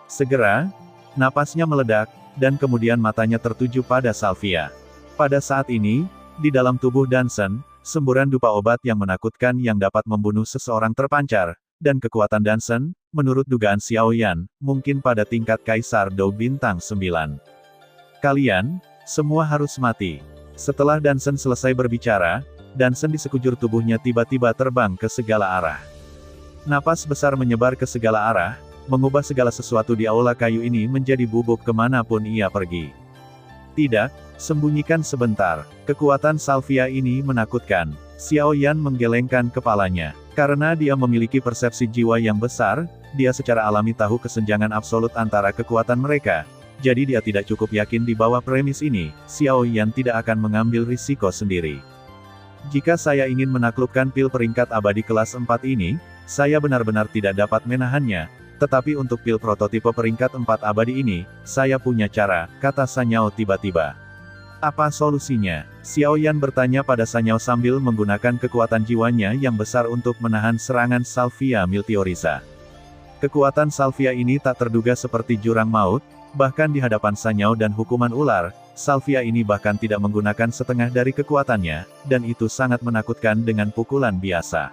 Segera, napasnya meledak, dan kemudian matanya tertuju pada Salvia. Pada saat ini, di dalam tubuh Dansen, semburan dupa obat yang menakutkan yang dapat membunuh seseorang terpancar, dan kekuatan Dansen, menurut dugaan Xiao Yan, mungkin pada tingkat Kaisar Dou Bintang 9. Kalian, semua harus mati. Setelah Dansen selesai berbicara, Dansen di sekujur tubuhnya tiba-tiba terbang ke segala arah. Napas besar menyebar ke segala arah, mengubah segala sesuatu di aula kayu ini menjadi bubuk kemanapun ia pergi. Tidak, sembunyikan sebentar. Kekuatan Salvia ini menakutkan. Xiao Yan menggelengkan kepalanya. Karena dia memiliki persepsi jiwa yang besar, dia secara alami tahu kesenjangan absolut antara kekuatan mereka. Jadi dia tidak cukup yakin di bawah premis ini, Xiao Yan tidak akan mengambil risiko sendiri. Jika saya ingin menaklukkan pil peringkat abadi kelas 4 ini, saya benar-benar tidak dapat menahannya. Tetapi untuk pil prototipe peringkat 4 abadi ini, saya punya cara, kata Sanyao tiba-tiba. Apa solusinya? Xiao Yan bertanya pada Sanyao sambil menggunakan kekuatan jiwanya yang besar untuk menahan serangan Salvia Meteorisa. Kekuatan Salvia ini tak terduga seperti jurang maut, bahkan di hadapan Sanyao dan hukuman ular, Salvia ini bahkan tidak menggunakan setengah dari kekuatannya, dan itu sangat menakutkan dengan pukulan biasa.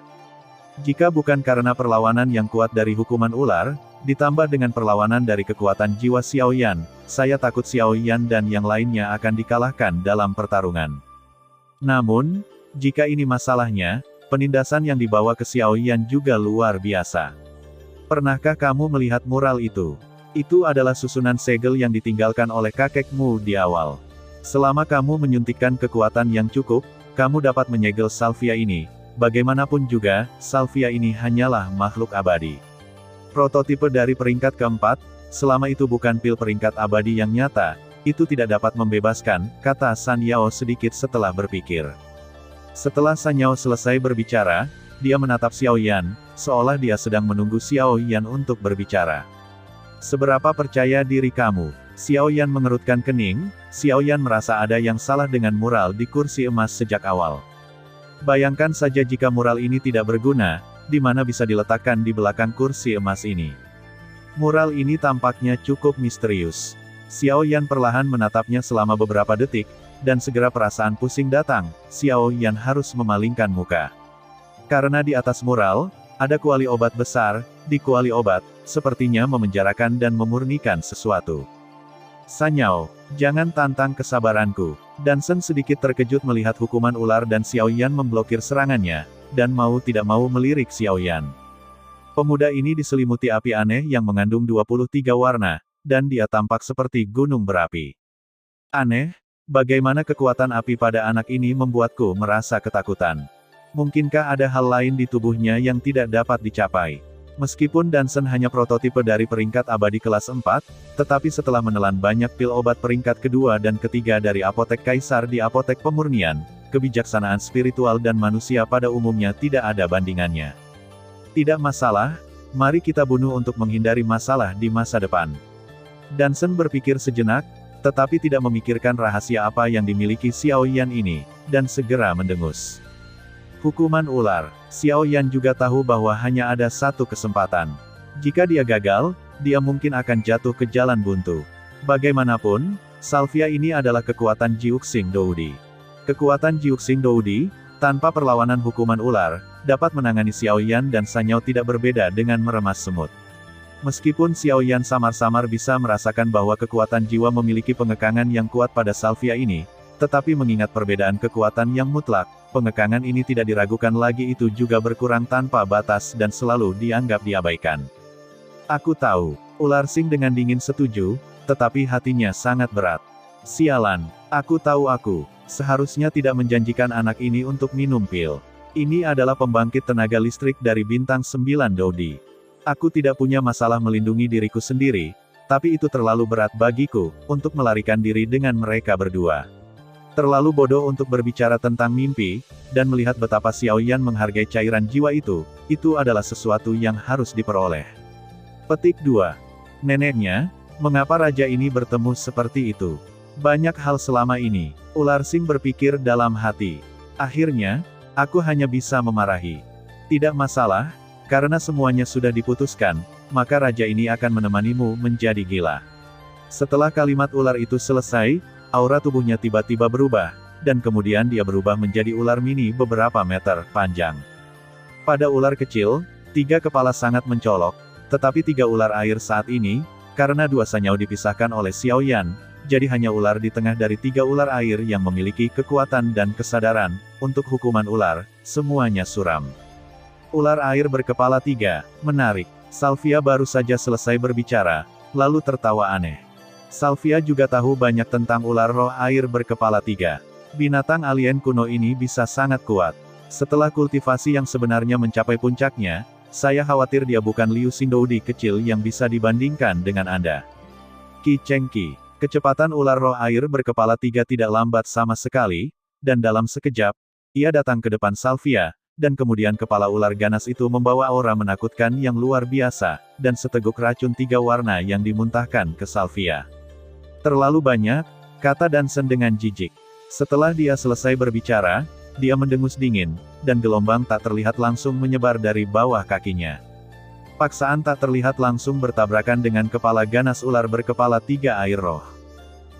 Jika bukan karena perlawanan yang kuat dari hukuman ular, ditambah dengan perlawanan dari kekuatan jiwa Xiao Yan, saya takut Xiao Yan dan yang lainnya akan dikalahkan dalam pertarungan. Namun, jika ini masalahnya, penindasan yang dibawa ke Xiao Yan juga luar biasa. Pernahkah kamu melihat mural itu? Itu adalah susunan segel yang ditinggalkan oleh kakekmu di awal. Selama kamu menyuntikkan kekuatan yang cukup, kamu dapat menyegel Salvia ini, bagaimanapun juga, Salvia ini hanyalah makhluk abadi. Prototipe dari peringkat keempat, selama itu bukan pil peringkat abadi yang nyata, itu tidak dapat membebaskan, kata San Yao sedikit setelah berpikir. Setelah San Yao selesai berbicara, dia menatap Xiao Yan, seolah dia sedang menunggu Xiao Yan untuk berbicara. Seberapa percaya diri kamu? Xiao Yan mengerutkan kening. Xiao Yan merasa ada yang salah dengan mural di kursi emas sejak awal. Bayangkan saja jika mural ini tidak berguna, di mana bisa diletakkan di belakang kursi emas ini. Mural ini tampaknya cukup misterius. Xiao Yan perlahan menatapnya selama beberapa detik, dan segera perasaan pusing datang. Xiao Yan harus memalingkan muka. Karena di atas mural, ada kuali obat besar, di kuali obat, sepertinya memenjarakan dan memurnikan sesuatu. San Yao, jangan tantang kesabaranku. Dansen sedikit terkejut melihat hukuman ular dan Xiao Yan memblokir serangannya, dan mau tidak mau melirik Xiao Yan. Pemuda ini diselimuti api aneh yang mengandung 23 warna, dan dia tampak seperti gunung berapi. Aneh, bagaimana kekuatan api pada anak ini membuatku merasa ketakutan. Mungkinkah ada hal lain di tubuhnya yang tidak dapat dicapai? Meskipun Dansen hanya prototipe dari peringkat abadi kelas 4, tetapi setelah menelan banyak pil obat peringkat kedua dan ketiga dari apotek kaisar di apotek pemurnian, kebijaksanaan spiritual dan manusia pada umumnya tidak ada bandingannya. Tidak masalah, mari kita bunuh untuk menghindari masalah di masa depan. Dansen berpikir sejenak, tetapi tidak memikirkan rahasia apa yang dimiliki Xiao Yan ini, dan segera mendengus. Hukuman ular. Xiao Yan juga tahu bahwa hanya ada satu kesempatan. Jika dia gagal, dia mungkin akan jatuh ke jalan buntu. Bagaimanapun, Salvia ini adalah kekuatan Jiuxing Doudi. Kekuatan Jiuxing Doudi, tanpa perlawanan hukuman ular, dapat menangani Xiao Yan dan San Yao tidak berbeda dengan meremas semut. Meskipun Xiao Yan samar-samar bisa merasakan bahwa kekuatan jiwa memiliki pengekangan yang kuat pada Salvia ini, tetapi mengingat perbedaan kekuatan yang mutlak, pengekangan ini tidak diragukan lagi itu juga berkurang tanpa batas dan selalu dianggap diabaikan. Aku tahu, ular Sing dengan dingin setuju, tetapi hatinya sangat berat. Sialan, aku tahu aku seharusnya tidak menjanjikan anak ini untuk minum pil. Ini adalah pembangkit tenaga listrik dari bintang 9 Doudi. Aku tidak punya masalah melindungi diriku sendiri, tapi itu terlalu berat bagiku, untuk melarikan diri dengan mereka berdua. Terlalu bodoh untuk berbicara tentang mimpi, dan melihat betapa Xiao Yan menghargai cairan jiwa itu adalah sesuatu yang harus diperoleh. Petik 2. Neneknya, mengapa raja ini bertemu seperti itu? Banyak hal selama ini, ular Sing berpikir dalam hati. Akhirnya, aku hanya bisa memarahi. Tidak masalah, karena semuanya sudah diputuskan, maka raja ini akan menemanimu menjadi gila. Setelah kalimat ular itu selesai, aura tubuhnya tiba-tiba berubah, dan kemudian dia berubah menjadi ular mini beberapa meter panjang. Pada ular kecil, 3 kepala sangat mencolok, tetapi 3 ular air saat ini, karena 2 San Yao dipisahkan oleh Xiao Yan, jadi hanya ular di tengah dari 3 ular air yang memiliki kekuatan dan kesadaran. Untuk hukuman ular, semuanya suram. Ular air berkepala 3, menarik. Salvia baru saja selesai berbicara, lalu tertawa aneh. Salvia juga tahu banyak tentang ular roh air berkepala 3. Binatang alien kuno ini bisa sangat kuat. Setelah kultivasi yang sebenarnya mencapai puncaknya, saya khawatir dia bukan Liu Xingdoudi kecil yang bisa dibandingkan dengan Anda. Qi Cheng Qi. Kecepatan ular roh air berkepala 3 tidak lambat sama sekali, dan dalam sekejap, ia datang ke depan Salvia, dan kemudian kepala ular ganas itu membawa aura menakutkan yang luar biasa, dan seteguk racun 3 warna yang dimuntahkan ke Salvia. Terlalu banyak, kata Dansen dengan jijik. Setelah dia selesai berbicara, dia mendengus dingin, dan gelombang tak terlihat langsung menyebar dari bawah kakinya. Paksaan tak terlihat langsung bertabrakan dengan kepala ganas ular berkepala 3 air roh.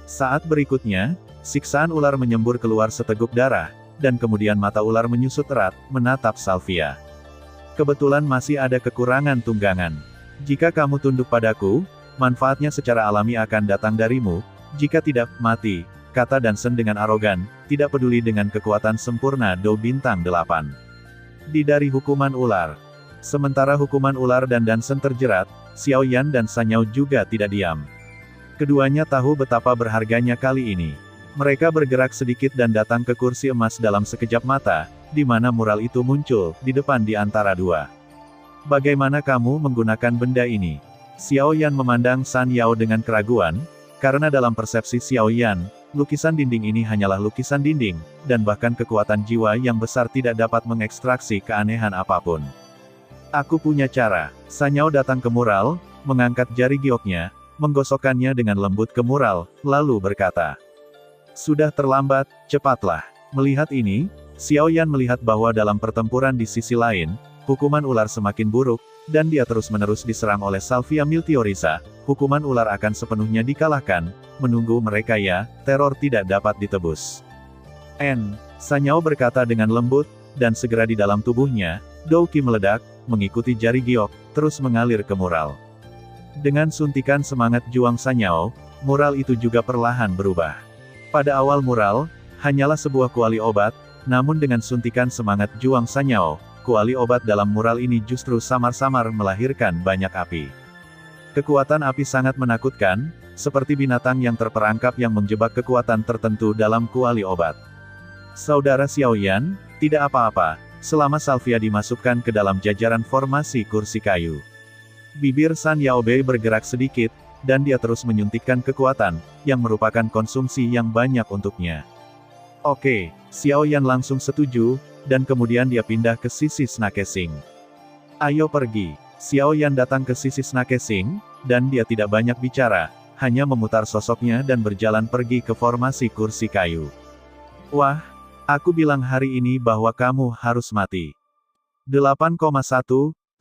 Saat berikutnya, siksaan ular menyembur keluar seteguk darah, dan kemudian mata ular menyusut erat, menatap Salvia. Kebetulan masih ada kekurangan tunggangan. Jika kamu tunduk padaku, manfaatnya secara alami akan datang darimu, jika tidak, mati, kata Dansen dengan arogan, tidak peduli dengan kekuatan sempurna Do Bintang 8. Dari hukuman ular. Sementara hukuman ular dan Dansen terjerat, Xiao Yan dan San Yao juga tidak diam. Keduanya tahu betapa berharganya kali ini. Mereka bergerak sedikit dan datang ke kursi emas dalam sekejap mata, di mana mural itu muncul, di depan di antara dua. Bagaimana kamu menggunakan benda ini? Xiao Yan memandang San Yao dengan keraguan, karena dalam persepsi Xiao Yan, lukisan dinding ini hanyalah lukisan dinding, dan bahkan kekuatan jiwa yang besar tidak dapat mengekstraksi keanehan apapun. Aku punya cara. San Yao datang ke mural, mengangkat jari gioknya, menggosokkannya dengan lembut ke mural, lalu berkata, "Sudah terlambat, cepatlah." Melihat ini, Xiao Yan melihat bahwa dalam pertempuran di sisi lain, hukuman ular semakin buruk, dan dia terus-menerus diserang oleh Salvia Meteoriza. Hukuman ular akan sepenuhnya dikalahkan, menunggu mereka ya, teror tidak dapat ditebus. San Yao berkata dengan lembut, dan segera di dalam tubuhnya, Douqi meledak, mengikuti jari giok, terus mengalir ke mural. Dengan suntikan semangat juang San Yao, mural itu juga perlahan berubah. Pada awal mural, hanyalah sebuah kuali obat, namun dengan suntikan semangat juang San Yao, kuali obat dalam mural ini justru samar-samar melahirkan banyak api. Kekuatan api sangat menakutkan, seperti binatang yang terperangkap yang menjebak kekuatan tertentu dalam kuali obat. Saudara Xiao Yan, tidak apa-apa, selama Salvia dimasukkan ke dalam jajaran formasi kursi kayu. Bibir San Yao Bei bergerak sedikit, dan dia terus menyuntikkan kekuatan, yang merupakan konsumsi yang banyak untuknya. Oke, Xiao Yan langsung setuju, dan kemudian dia pindah ke sisi Snake Sing. Ayo pergi. Xiao Yan datang ke sisi Snake Sing, dan dia tidak banyak bicara, hanya memutar sosoknya dan berjalan pergi ke formasi kursi kayu. Wah, aku bilang hari ini bahwa kamu harus mati. 8,1,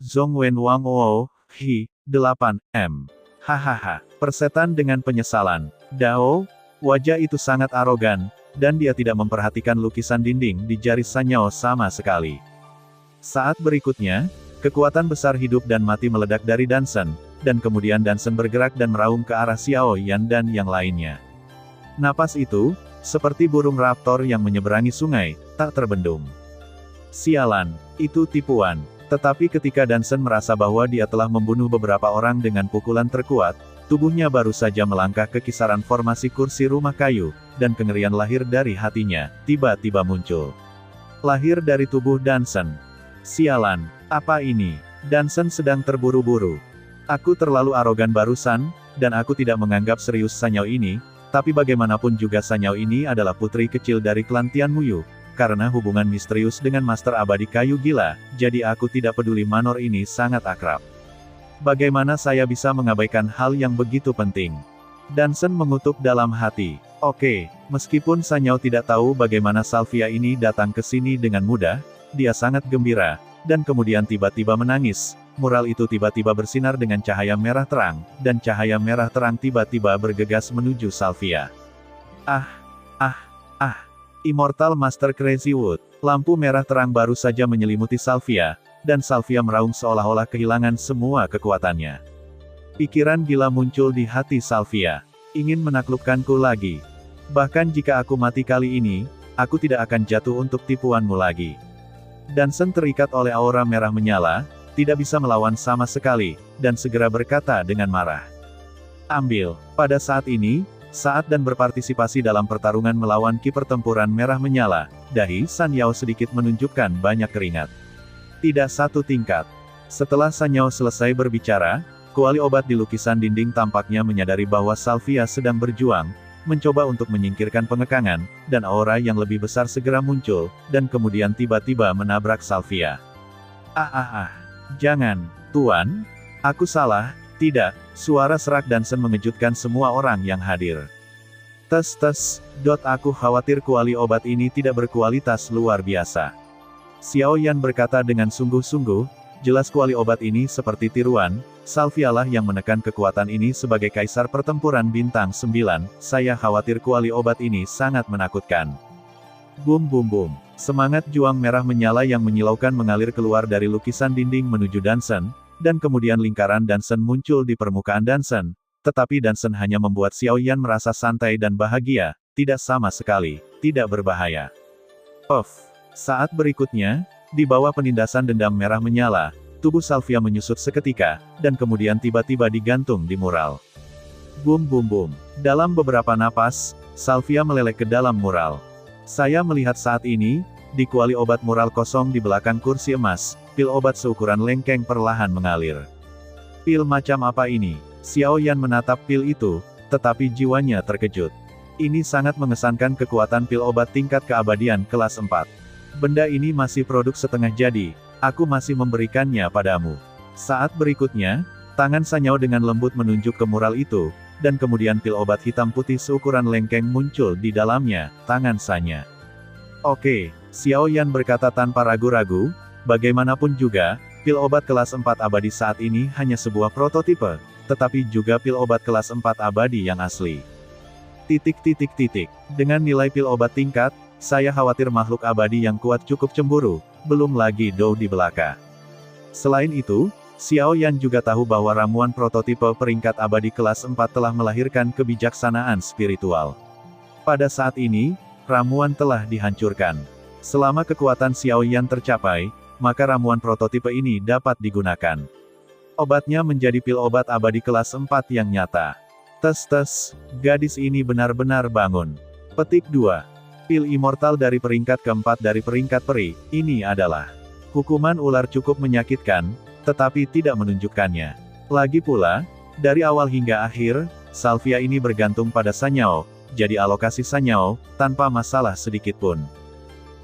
Zhong Wen Wang Wo, Hi, 8, M. Hahaha, persetan dengan penyesalan. Dao, wajah itu sangat arogan, dan dia tidak memperhatikan lukisan dinding di jari San Yao sama sekali. Saat berikutnya, kekuatan besar hidup dan mati meledak dari Dansen, dan kemudian Dansen bergerak dan meraung ke arah Xiao Yan dan yang lainnya. Napas itu, seperti burung raptor yang menyeberangi sungai, tak terbendung. Sialan, itu tipuan. Tetapi ketika Dansen merasa bahwa dia telah membunuh beberapa orang dengan pukulan terkuat, tubuhnya baru saja melangkah ke kisaran formasi kursi rumah kayu, dan kengerian lahir dari hatinya, tiba-tiba muncul. Lahir dari tubuh Dansen. Sialan, apa ini? Dansen sedang terburu-buru. Aku terlalu arogan barusan, dan aku tidak menganggap serius San Yao ini, tapi bagaimanapun juga San Yao ini adalah putri kecil dari klan Tianmuyu, karena hubungan misterius dengan Master Abadi Kayu Gila, jadi aku tidak peduli Manor ini sangat akrab. Bagaimana saya bisa mengabaikan hal yang begitu penting? Dansen mengutuk dalam hati. Oke, meskipun San Yao tidak tahu bagaimana Salvia ini datang ke sini dengan mudah, dia sangat gembira, dan kemudian tiba-tiba menangis. Mural itu tiba-tiba bersinar dengan cahaya merah terang, dan cahaya merah terang tiba-tiba bergegas menuju Salvia. Immortal Master Crazy Wood. Lampu merah terang baru saja menyelimuti Salvia, dan Salvia meraung seolah-olah kehilangan semua kekuatannya. Pikiran gila muncul di hati Salvia. Ingin menaklukkanku lagi. Bahkan jika aku mati kali ini, aku tidak akan jatuh untuk tipuanmu lagi. Dansen terikat oleh aura merah menyala, tidak bisa melawan sama sekali, dan segera berkata dengan marah. Ambil. Pada saat ini, saat dan berpartisipasi dalam pertarungan melawan ki pertempuran merah menyala, dahi San Yao sedikit menunjukkan banyak keringat. Tidak satu tingkat. Setelah San Yao selesai berbicara, kuali obat di lukisan dinding tampaknya menyadari bahwa Salvia sedang berjuang, mencoba untuk menyingkirkan pengekangan, dan aura yang lebih besar segera muncul, dan kemudian tiba-tiba menabrak Salvia. Jangan, Tuan. Aku salah, tidak. Suara serak Dansen mengejutkan semua orang yang hadir. Aku khawatir kuali obat ini tidak berkualitas luar biasa. Xiao Yan berkata dengan sungguh-sungguh, jelas kuali obat ini seperti tiruan, Salvialah yang menekan kekuatan ini sebagai kaisar pertempuran bintang 9, saya khawatir kuali obat ini sangat menakutkan. Bum bum bum. Semangat juang merah menyala yang menyilaukan mengalir keluar dari lukisan dinding menuju Dansen, dan kemudian lingkaran Dansen muncul di permukaan Dansen, tetapi Dansen hanya membuat Xiao Yan merasa santai dan bahagia, tidak sama sekali, tidak berbahaya. Saat berikutnya, di bawah penindasan dendam merah menyala, tubuh Salvia menyusut seketika, dan kemudian tiba-tiba digantung di mural. Bum bum bum. Dalam beberapa napas, Salvia meleleh ke dalam mural. Saya melihat saat ini, di kuali obat mural kosong di belakang kursi emas, pil obat seukuran lengkeng perlahan mengalir. Pil macam apa ini? Xiao Yan menatap pil itu, tetapi jiwanya terkejut. Ini sangat mengesankan kekuatan pil obat tingkat keabadian kelas 4. Benda ini masih produk setengah jadi, aku masih memberikannya padamu. Saat berikutnya, tangan Sanyao dengan lembut menunjuk ke mural itu, dan kemudian pil obat hitam putih seukuran lengkeng muncul di dalamnya, tangan Sanya. Oke, Xiao Yan berkata tanpa ragu-ragu, bagaimanapun juga, pil obat kelas 4 abadi saat ini hanya sebuah prototipe, tetapi juga pil obat kelas 4 abadi yang asli. Dengan nilai pil obat tingkat, saya khawatir makhluk abadi yang kuat cukup cemburu, belum lagi Dou di belaka. Selain itu, Xiao Yan juga tahu bahwa ramuan prototipe peringkat abadi kelas 4 telah melahirkan kebijaksanaan spiritual. Pada saat ini, ramuan telah dihancurkan. Selama kekuatan Xiao Yan tercapai, maka ramuan prototipe ini dapat digunakan. Obatnya menjadi pil obat abadi kelas 4 yang nyata. Tes, gadis ini benar-benar bangun. Petik 2. Pil immortal dari peringkat keempat dari peringkat peri, ini adalah hukuman ular cukup menyakitkan, tetapi tidak menunjukkannya. Lagi pula, dari awal hingga akhir, salvia ini bergantung pada Sanyao, jadi alokasi Sanyao, tanpa masalah sedikitpun.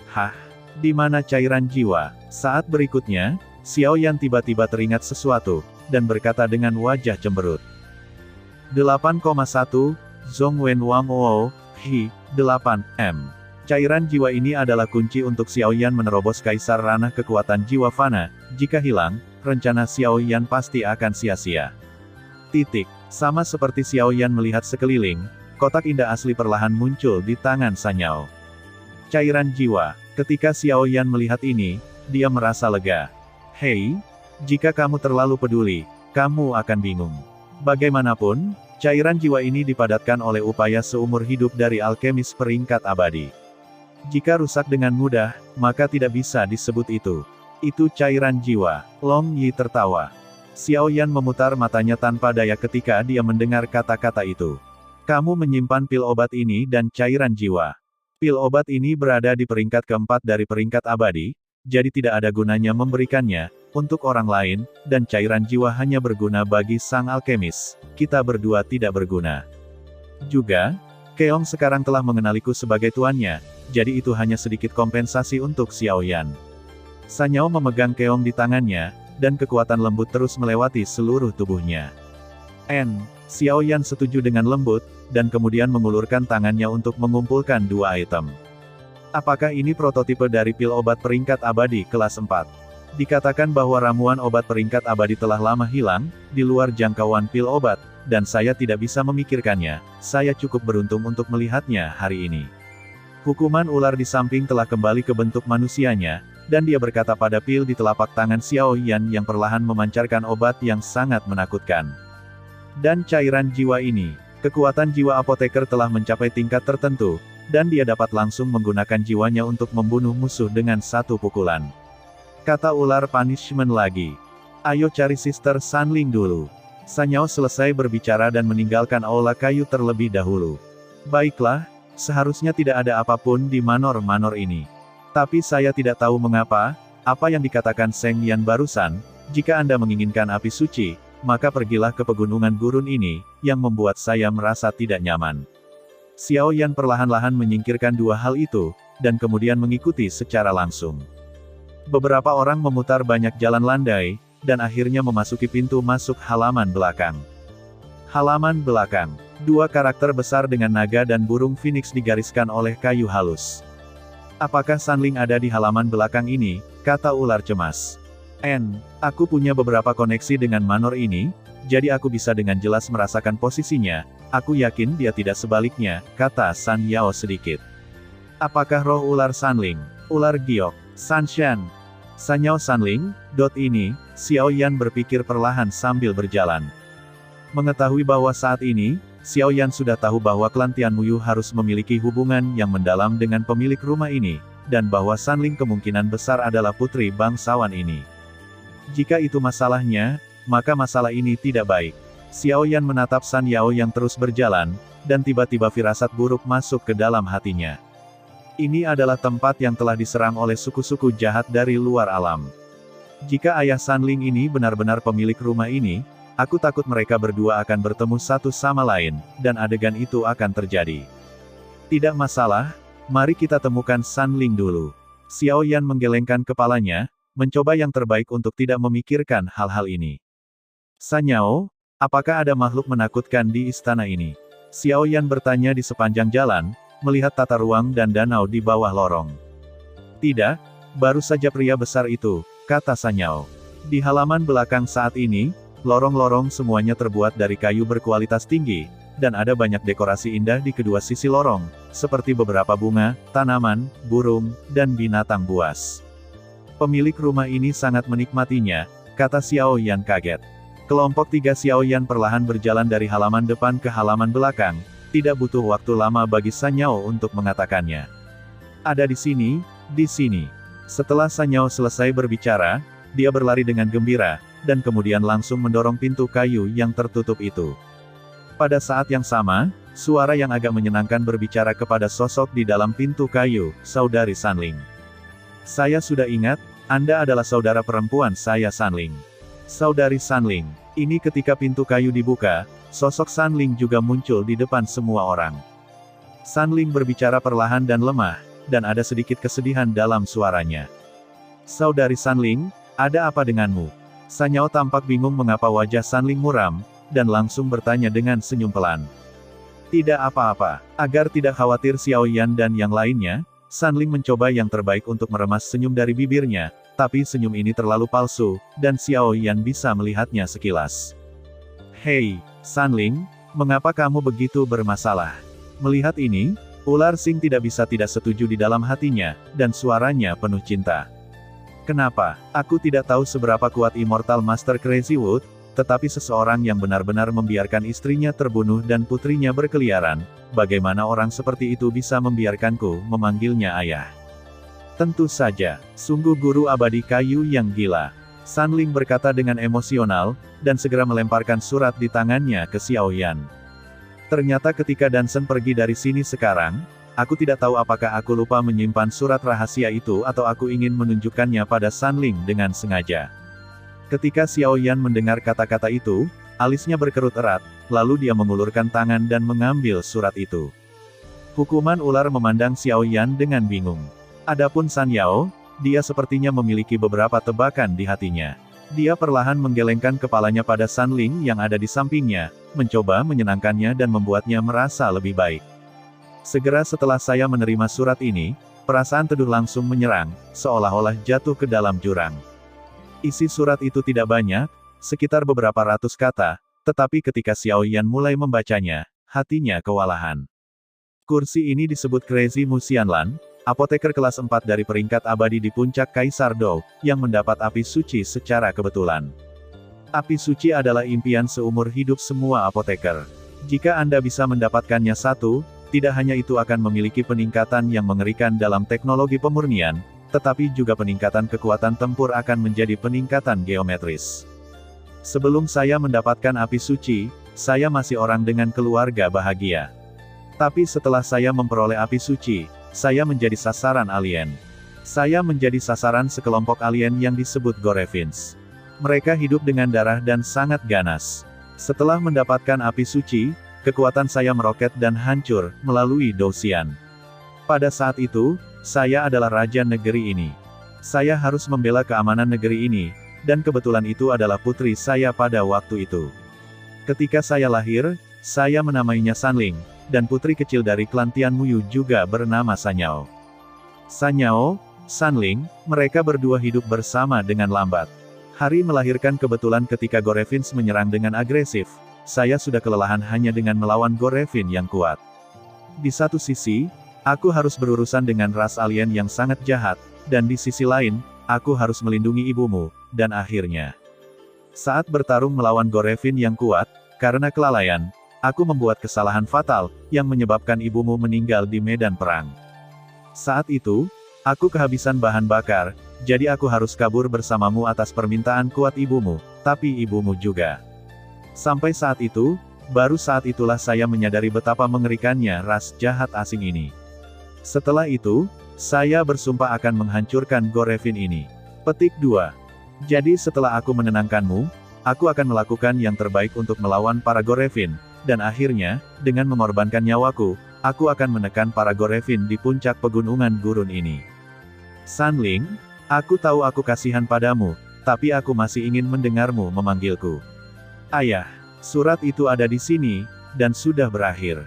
Hah? Di mana cairan jiwa? Saat berikutnya, Xiao Yan tiba-tiba teringat sesuatu, dan berkata dengan wajah cemberut. 8,1, Zhongwen Wang Wo, Hi, 8M. Cairan jiwa ini adalah kunci untuk Xiao Yan menerobos kaisar ranah kekuatan jiwa fana, jika hilang, rencana Xiao Yan pasti akan sia-sia. Sama seperti Xiao Yan melihat sekeliling, kotak indah asli perlahan muncul di tangan Sanyao. Cairan jiwa. Ketika Xiao Yan melihat ini, dia merasa lega. Hei, jika kamu terlalu peduli, kamu akan bingung. Bagaimanapun, cairan jiwa ini dipadatkan oleh upaya seumur hidup dari alkemis peringkat abadi. Jika rusak dengan mudah, maka tidak bisa disebut itu. Itu cairan jiwa. Long Yi tertawa. Xiao Yan memutar matanya tanpa daya ketika dia mendengar kata-kata itu. Kamu menyimpan pil obat ini dan cairan jiwa. Pil obat ini berada di peringkat keempat dari peringkat abadi, jadi tidak ada gunanya memberikannya untuk orang lain, dan cairan jiwa hanya berguna bagi sang alkemis. Kita berdua tidak berguna. Juga, Keong sekarang telah mengenaliku sebagai tuannya, jadi itu hanya sedikit kompensasi untuk Xiao Yan. Sanyao memegang Keong di tangannya, dan kekuatan lembut terus melewati seluruh tubuhnya. Xiao Yan setuju dengan lembut, dan kemudian mengulurkan tangannya untuk mengumpulkan dua item. Apakah ini prototipe dari pil obat peringkat abadi kelas 4? Dikatakan bahwa ramuan obat peringkat abadi telah lama hilang, di luar jangkauan pil obat, dan saya tidak bisa memikirkannya, saya cukup beruntung untuk melihatnya hari ini. Hukuman ular di samping telah kembali ke bentuk manusianya, dan dia berkata pada pil di telapak tangan Xiao Yan yang perlahan memancarkan obat yang sangat menakutkan. Dan cairan jiwa ini, kekuatan jiwa apoteker telah mencapai tingkat tertentu, dan dia dapat langsung menggunakan jiwanya untuk membunuh musuh dengan satu pukulan. Kata ular punishment lagi. Ayo cari Sister Sanling dulu. Sanyao selesai berbicara dan meninggalkan aula kayu terlebih dahulu. Baiklah, seharusnya tidak ada apapun di manor-manor ini. Tapi saya tidak tahu mengapa, apa yang dikatakan Seng Yan barusan, jika Anda menginginkan api suci, maka pergilah ke pegunungan gurun ini, yang membuat saya merasa tidak nyaman. Xiao Yan perlahan-lahan menyingkirkan dua hal itu, dan kemudian mengikuti secara langsung. Beberapa orang memutar banyak jalan landai, dan akhirnya memasuki pintu masuk halaman belakang. Halaman belakang. Dua karakter besar dengan naga dan burung phoenix digariskan oleh kayu halus. Apakah Sanling ada di halaman belakang ini? Kata ular cemas. Aku punya beberapa koneksi dengan manor ini, jadi aku bisa dengan jelas merasakan posisinya, aku yakin dia tidak sebaliknya, kata San Yao sedikit. Apakah roh ular Sanling? Ular giok. Sanshan. Sanyao Sanling, ini, Xiao Yan berpikir perlahan sambil berjalan. Mengetahui bahwa saat ini, Xiao Yan sudah tahu bahwa klan Tianmuyu harus memiliki hubungan yang mendalam dengan pemilik rumah ini, dan bahwa Sanling kemungkinan besar adalah putri bangsawan ini. Jika itu masalahnya, maka masalah ini tidak baik. Xiao Yan menatap San Yao yang terus berjalan, dan tiba-tiba firasat buruk masuk ke dalam hatinya. Ini adalah tempat yang telah diserang oleh suku-suku jahat dari luar alam. Jika ayah Sanling ini benar-benar pemilik rumah ini, aku takut mereka berdua akan bertemu satu sama lain, dan adegan itu akan terjadi. Tidak masalah, mari kita temukan Sanling dulu. Xiao Yan menggelengkan kepalanya, mencoba yang terbaik untuk tidak memikirkan hal-hal ini. Sanyao, apakah ada makhluk menakutkan di istana ini? Xiao Yan bertanya di sepanjang jalan, melihat tata ruang dan danau di bawah lorong. Tidak, baru saja pria besar itu, kata Sanyao. Di halaman belakang saat ini, lorong-lorong semuanya terbuat dari kayu berkualitas tinggi, dan ada banyak dekorasi indah di kedua sisi lorong, seperti beberapa bunga, tanaman, burung, dan binatang buas. Pemilik rumah ini sangat menikmatinya, kata Xiao Yan kaget. Kelompok 3 Xiao Yan perlahan berjalan dari halaman depan ke halaman belakang, tidak butuh waktu lama bagi Sanyao untuk mengatakannya. Ada di sini, di sini. Setelah Sanyao selesai berbicara, dia berlari dengan gembira, dan kemudian langsung mendorong pintu kayu yang tertutup itu. Pada saat yang sama, suara yang agak menyenangkan berbicara kepada sosok di dalam pintu kayu, saudari Sanling. Saya sudah ingat, Anda adalah saudara perempuan saya Sanling. Saudari Sanling. Ini ketika pintu kayu dibuka, sosok Sanling juga muncul di depan semua orang. Sanling berbicara perlahan dan lemah, dan ada sedikit kesedihan dalam suaranya. Saudari Sanling, ada apa denganmu? Sanyao tampak bingung mengapa wajah Sanling muram, dan langsung bertanya dengan senyum pelan. Tidak apa-apa. Agar tidak khawatir Xiao Yan dan yang lainnya, Sanling mencoba yang terbaik untuk meremas senyum dari bibirnya, tapi senyum ini terlalu palsu, dan Xiao Yan bisa melihatnya sekilas. Hei, Sanling, mengapa kamu begitu bermasalah? Melihat ini, ular Sing tidak bisa tidak setuju di dalam hatinya, dan suaranya penuh cinta. Kenapa? Aku tidak tahu seberapa kuat Immortal Master Crazy Wood, tetapi seseorang yang benar-benar membiarkan istrinya terbunuh dan putrinya berkeliaran, bagaimana orang seperti itu bisa membiarkanku memanggilnya ayah? Tentu saja, sungguh guru abadi kayu yang gila. Sanling berkata dengan emosional, dan segera melemparkan surat di tangannya ke Xiao Yan. Ternyata ketika Dansen pergi dari sini sekarang, aku tidak tahu apakah aku lupa menyimpan surat rahasia itu atau aku ingin menunjukkannya pada Sanling dengan sengaja. Ketika Xiao Yan mendengar kata-kata itu, alisnya berkerut erat, lalu dia mengulurkan tangan dan mengambil surat itu. Hukuman ular memandang Xiao Yan dengan bingung. Adapun Sanyao, dia sepertinya memiliki beberapa tebakan di hatinya. Dia perlahan menggelengkan kepalanya pada Sanling yang ada di sampingnya, mencoba menyenangkannya dan membuatnya merasa lebih baik. Segera setelah saya menerima surat ini, perasaan teduh langsung menyerang, seolah-olah jatuh ke dalam jurang. Isi surat itu tidak banyak, sekitar beberapa ratus kata, tetapi ketika Xiao Yan mulai membacanya, hatinya kewalahan. Kursi ini disebut Crazy Musianlan, apoteker kelas 4 dari peringkat abadi di puncak Kaisar Dou, yang mendapat api suci secara kebetulan. Api suci adalah impian seumur hidup semua apoteker. Jika Anda bisa mendapatkannya satu, tidak hanya itu akan memiliki peningkatan yang mengerikan dalam teknologi pemurnian, tetapi juga peningkatan kekuatan tempur akan menjadi peningkatan geometris. Sebelum saya mendapatkan api suci, saya masih orang dengan keluarga bahagia. Tapi setelah saya memperoleh api suci, saya menjadi sasaran alien. Saya menjadi sasaran sekelompok alien yang disebut Gorevins. Mereka hidup dengan darah dan sangat ganas. Setelah mendapatkan api suci, kekuatan saya meroket dan hancur, melalui Douxian. Pada saat itu, saya adalah raja negeri ini. Saya harus membela keamanan negeri ini, dan kebetulan itu adalah putri saya pada waktu itu. Ketika saya lahir, saya menamainya Sanling, dan putri kecil dari klan Tianmuyu juga bernama Sanyao. Sanyao, Sanling, mereka berdua hidup bersama dengan lambat. Hari melahirkan kebetulan ketika Gorevins menyerang dengan agresif, saya sudah kelelahan hanya dengan melawan Gorevin yang kuat. Di satu sisi, aku harus berurusan dengan ras alien yang sangat jahat, dan di sisi lain, aku harus melindungi ibumu, dan akhirnya. Saat bertarung melawan Gorevin yang kuat, karena kelalaian, aku membuat kesalahan fatal, yang menyebabkan ibumu meninggal di medan perang. Saat itu, aku kehabisan bahan bakar, jadi aku harus kabur bersamamu atas permintaan kuat ibumu, tapi ibumu juga. Sampai saat itu, baru saat itulah saya menyadari betapa mengerikannya ras jahat asing ini. Setelah itu, saya bersumpah akan menghancurkan Gorevin ini. Petik 2. Jadi setelah aku menenangkanmu, aku akan melakukan yang terbaik untuk melawan para Gorevin, dan akhirnya, dengan mengorbankan nyawaku, aku akan menekan para Gorevin di puncak pegunungan gurun ini. Sanling, aku tahu aku kasihan padamu, tapi aku masih ingin mendengarmu memanggilku. Ayah, surat itu ada di sini, dan sudah berakhir.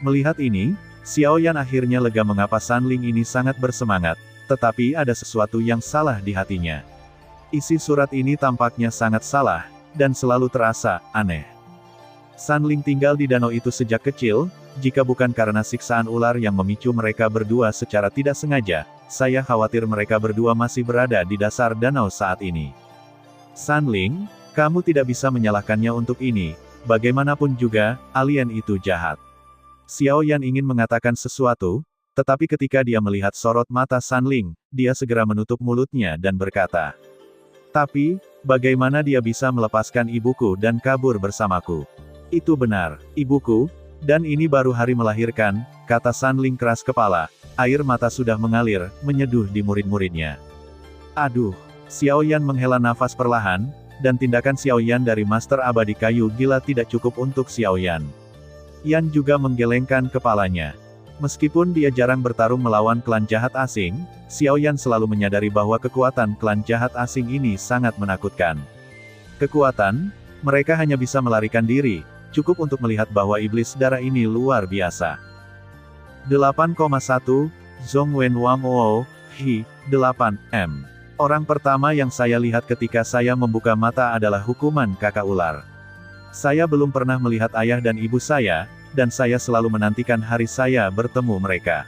Melihat ini, Xiao Yan akhirnya lega mengapa Sanling ini sangat bersemangat, tetapi ada sesuatu yang salah di hatinya. Isi surat ini tampaknya sangat salah, dan selalu terasa aneh. Sanling tinggal di danau itu sejak kecil, jika bukan karena siksaan ular yang memicu mereka berdua secara tidak sengaja, saya khawatir mereka berdua masih berada di dasar danau saat ini. Sanling, kamu tidak bisa menyalahkannya untuk ini, bagaimanapun juga, alien itu jahat. Xiao Yan ingin mengatakan sesuatu, tetapi ketika dia melihat sorot mata Sanling, dia segera menutup mulutnya dan berkata, "Tapi, bagaimana dia bisa melepaskan ibuku dan kabur bersamaku?" "Itu benar, ibuku, dan ini baru hari melahirkan," kata Sanling keras kepala, air mata sudah mengalir, menyeduh di murid-muridnya. Aduh, Xiao Yan menghela nafas perlahan, dan tindakan Xiao Yan dari Master Abadi Kayu Gila tidak cukup untuk Xiao Yan. Yan juga menggelengkan kepalanya. Meskipun dia jarang bertarung melawan klan jahat asing, Xiao Yan selalu menyadari bahwa kekuatan klan jahat asing ini sangat menakutkan. Kekuatan, mereka hanya bisa melarikan diri, cukup untuk melihat bahwa iblis darah ini luar biasa. 8,1, Zhongwen Wang Wo, Hi, 8M. Orang pertama yang saya lihat ketika saya membuka mata adalah hukuman kakak ular. Saya belum pernah melihat ayah dan ibu saya, dan saya selalu menantikan hari saya bertemu mereka.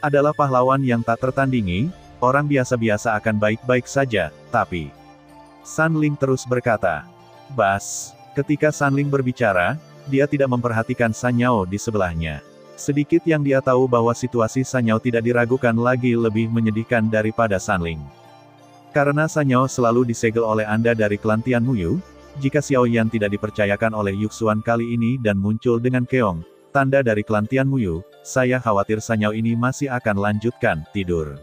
Adalah pahlawan yang tak tertandingi, orang biasa-biasa akan baik-baik saja, tapi... Sanling terus berkata. Bas, ketika Sanling berbicara, dia tidak memperhatikan Sanyao di sebelahnya. Sedikit yang dia tahu bahwa situasi Sanyao tidak diragukan lagi lebih menyedihkan daripada Sanling. Karena Sanyao selalu disegel oleh Anda dari klan Tianmuyu, jika Xiao Yan tidak dipercayakan oleh Yuxuan kali ini dan muncul dengan keong, tanda dari klan Tianmuyu, saya khawatir Sanyao ini masih akan lanjutkan tidur.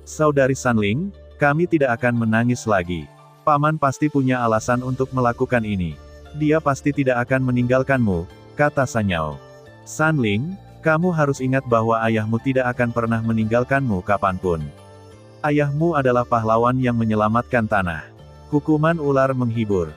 Saudari Sanling, kami tidak akan menangis lagi. Paman pasti punya alasan untuk melakukan ini. Dia pasti tidak akan meninggalkanmu, kata Sanyao. Sanling, kamu harus ingat bahwa ayahmu tidak akan pernah meninggalkanmu kapanpun. Ayahmu adalah pahlawan yang menyelamatkan tanah. Hukuman ular menghibur.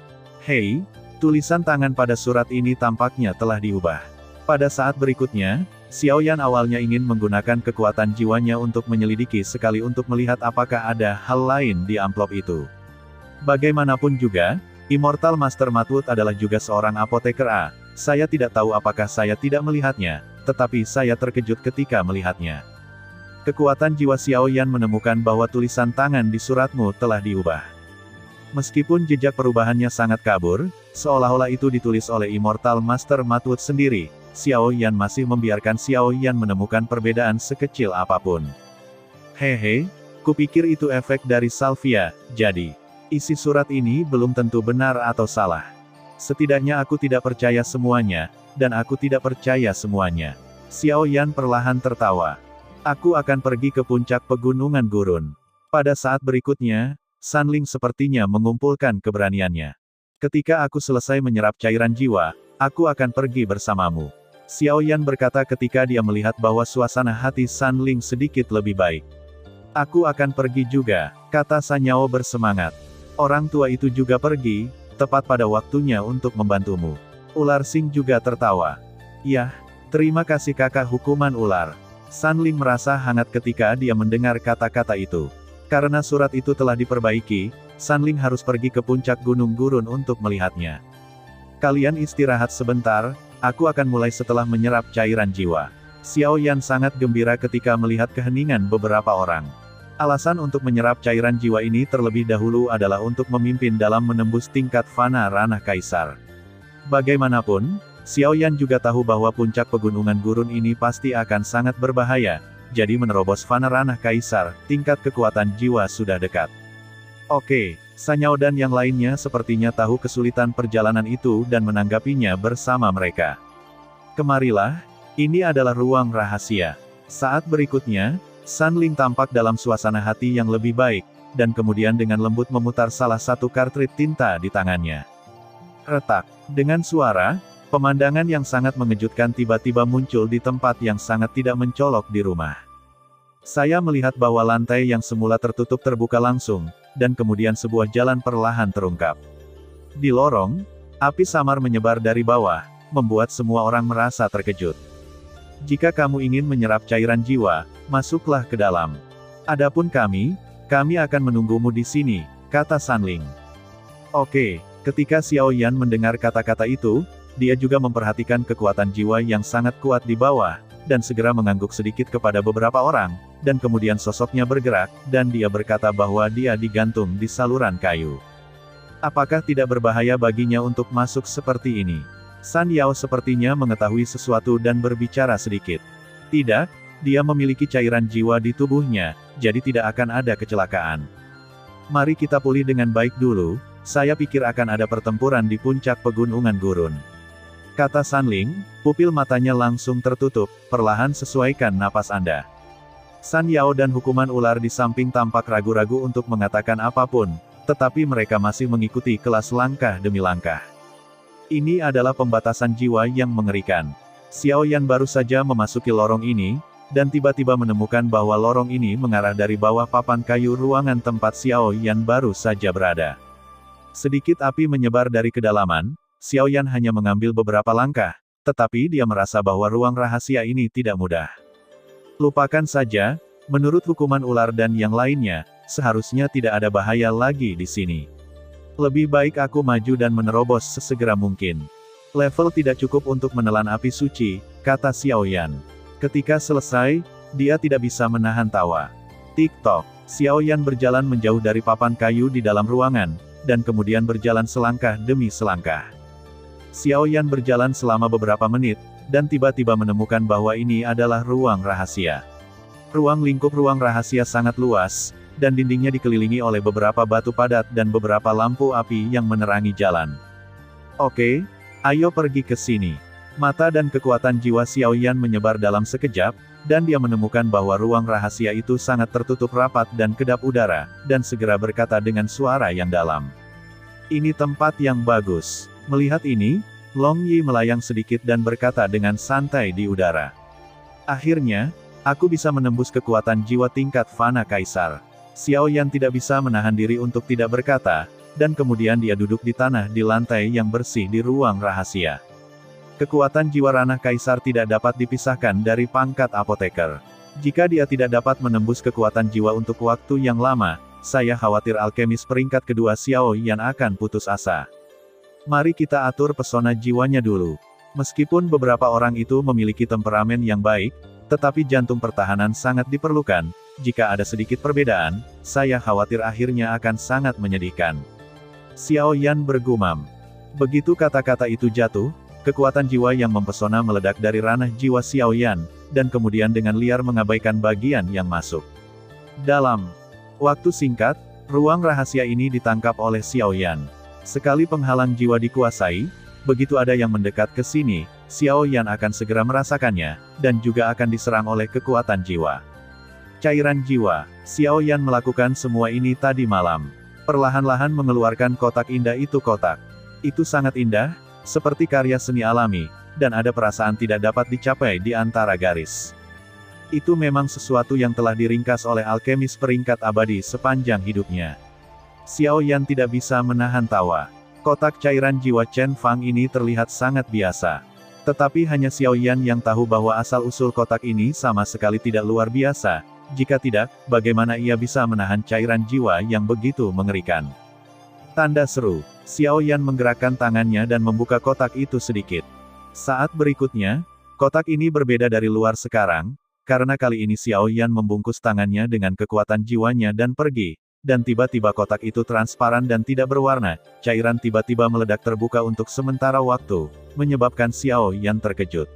Hei, tulisan tangan pada surat ini tampaknya telah diubah. Pada saat berikutnya, Xiao Yan awalnya ingin menggunakan kekuatan jiwanya untuk menyelidiki sekali untuk melihat apakah ada hal lain di amplop itu. Bagaimanapun juga, Immortal Master Matwood adalah juga seorang apoteker A. Saya tidak tahu apakah saya tidak melihatnya, tetapi saya terkejut ketika melihatnya. Kekuatan jiwa Xiao Yan menemukan bahwa tulisan tangan di suratmu telah diubah. Meskipun jejak perubahannya sangat kabur, seolah-olah itu ditulis oleh Immortal Master Matwood sendiri, Xiao Yan masih membiarkan Xiao Yan menemukan perbedaan sekecil apapun. Hehe, kupikir itu efek dari salvia, jadi, isi surat ini belum tentu benar atau salah. Setidaknya aku tidak percaya semuanya, dan aku tidak percaya semuanya. Xiao Yan perlahan tertawa. Aku akan pergi ke puncak pegunungan gurun. Pada saat berikutnya, Sanling sepertinya mengumpulkan keberaniannya. Ketika aku selesai menyerap cairan jiwa, aku akan pergi bersamamu. Xiao Yan berkata ketika dia melihat bahwa suasana hati Sanling sedikit lebih baik. Aku akan pergi juga, kata Sanyao bersemangat. Orang tua itu juga pergi, tepat pada waktunya untuk membantumu. Ular Sing juga tertawa. Yah, terima kasih kakak hukuman ular. Sanling merasa hangat ketika dia mendengar kata-kata itu. Karena surat itu telah diperbaiki, Sanling harus pergi ke puncak gunung gurun untuk melihatnya. Kalian istirahat sebentar, aku akan mulai setelah menyerap cairan jiwa. Xiao Yan sangat gembira ketika melihat keheningan beberapa orang. Alasan untuk menyerap cairan jiwa ini terlebih dahulu adalah untuk memimpin dalam menembus tingkat fana ranah kaisar. Bagaimanapun, Xiao Yan juga tahu bahwa puncak pegunungan gurun ini pasti akan sangat berbahaya. Jadi menerobos fana ranah kaisar, tingkat kekuatan jiwa sudah dekat. Oke, Sanyao dan yang lainnya sepertinya tahu kesulitan perjalanan itu dan menanggapinya bersama mereka. Kemarilah, ini adalah ruang rahasia. Saat berikutnya, San Ling tampak dalam suasana hati yang lebih baik, dan kemudian dengan lembut memutar salah satu kartrid tinta di tangannya. Retak. Dengan suara, pemandangan yang sangat mengejutkan tiba-tiba muncul di tempat yang sangat tidak mencolok di rumah. Saya melihat bahwa lantai yang semula tertutup terbuka langsung, dan kemudian sebuah jalan perlahan terungkap. Di lorong, api samar menyebar dari bawah, membuat semua orang merasa terkejut. Jika kamu ingin menyerap cairan jiwa, masuklah ke dalam. Adapun kami akan menunggumu di sini, kata San Ling. Oke, ketika Xiao Yan mendengar kata-kata itu, dia juga memperhatikan kekuatan jiwa yang sangat kuat di bawah, dan segera mengangguk sedikit kepada beberapa orang, dan kemudian sosoknya bergerak, dan dia berkata bahwa dia digantung di saluran kayu. Apakah tidak berbahaya baginya untuk masuk seperti ini? San Yao sepertinya mengetahui sesuatu dan berbicara sedikit. Tidak, dia memiliki cairan jiwa di tubuhnya, jadi tidak akan ada kecelakaan. Mari kita pulih dengan baik dulu, saya pikir akan ada pertempuran di puncak pegunungan gurun. Kata San Ling, pupil matanya langsung tertutup, perlahan sesuaikan napas Anda. San Yao dan hukuman ular di samping tampak ragu-ragu untuk mengatakan apapun, tetapi mereka masih mengikuti kelas langkah demi langkah. Ini adalah pembatasan jiwa yang mengerikan. Xiao Yan baru saja memasuki lorong ini, dan tiba-tiba menemukan bahwa lorong ini mengarah dari bawah papan kayu ruangan tempat Xiao Yan baru saja berada. Sedikit api menyebar dari kedalaman, Xiao Yan hanya mengambil beberapa langkah, tetapi dia merasa bahwa ruang rahasia ini tidak mudah. Lupakan saja, menurut hukuman ular dan yang lainnya, seharusnya tidak ada bahaya lagi di sini. Lebih baik aku maju dan menerobos sesegera mungkin. Level tidak cukup untuk menelan api suci, kata Xiao Yan. Ketika selesai, dia tidak bisa menahan tawa. Tik-tok, Xiao Yan berjalan menjauh dari papan kayu di dalam ruangan, dan kemudian berjalan selangkah demi selangkah. Xiao Yan berjalan selama beberapa menit, dan tiba-tiba menemukan bahwa ini adalah ruang rahasia. Ruang lingkup ruang rahasia sangat luas, dan dindingnya dikelilingi oleh beberapa batu padat dan beberapa lampu api yang menerangi jalan. Oke, ayo pergi ke sini. Mata dan kekuatan jiwa Xiao Yan menyebar dalam sekejap, dan dia menemukan bahwa ruang rahasia itu sangat tertutup rapat dan kedap udara, dan segera berkata dengan suara yang dalam. Ini tempat yang bagus. Melihat ini, Long Yi melayang sedikit dan berkata dengan santai di udara. Akhirnya, aku bisa menembus kekuatan jiwa tingkat Fana Kaisar. Xiao Yan tidak bisa menahan diri untuk tidak berkata, dan kemudian dia duduk di tanah di lantai yang bersih di ruang rahasia. Kekuatan jiwa ranah Kaisar tidak dapat dipisahkan dari pangkat apoteker. Jika dia tidak dapat menembus kekuatan jiwa untuk waktu yang lama, saya khawatir alkemis peringkat kedua Xiao Yan akan putus asa. Mari kita atur pesona jiwanya dulu. Meskipun beberapa orang itu memiliki temperamen yang baik, tetapi jantung pertahanan sangat diperlukan. Jika ada sedikit perbedaan, saya khawatir akhirnya akan sangat menyedihkan. Xiao Yan bergumam. Begitu kata-kata itu jatuh, kekuatan jiwa yang mempesona meledak dari ranah jiwa Xiao Yan, dan kemudian dengan liar mengabaikan bagian yang masuk. Dalam waktu singkat, ruang rahasia ini ditangkap oleh Xiao Yan. Sekali penghalang jiwa dikuasai, begitu ada yang mendekat ke sini, Xiao Yan akan segera merasakannya, dan juga akan diserang oleh kekuatan jiwa. Cairan jiwa. Xiao Yan melakukan semua ini tadi malam. Perlahan-lahan mengeluarkan kotak indah itu kotak. Itu sangat indah, seperti karya seni alami, dan ada perasaan tidak dapat dicapai di antara garis. Itu memang sesuatu yang telah diringkas oleh alkemis peringkat abadi sepanjang hidupnya. Xiao Yan tidak bisa menahan tawa. Kotak cairan jiwa Chen Fang ini terlihat sangat biasa. Tetapi hanya Xiao Yan yang tahu bahwa asal-usul kotak ini sama sekali tidak luar biasa. Jika tidak, bagaimana ia bisa menahan cairan jiwa yang begitu mengerikan? Tanda seru. Xiao Yan menggerakkan tangannya dan membuka kotak itu sedikit. Saat berikutnya, kotak ini berbeda dari luar sekarang, karena kali ini Xiao Yan membungkus tangannya dengan kekuatan jiwanya dan pergi. Dan tiba-tiba kotak itu transparan dan tidak berwarna, cairan tiba-tiba meledak terbuka untuk sementara waktu, menyebabkan Xiao Yan terkejut.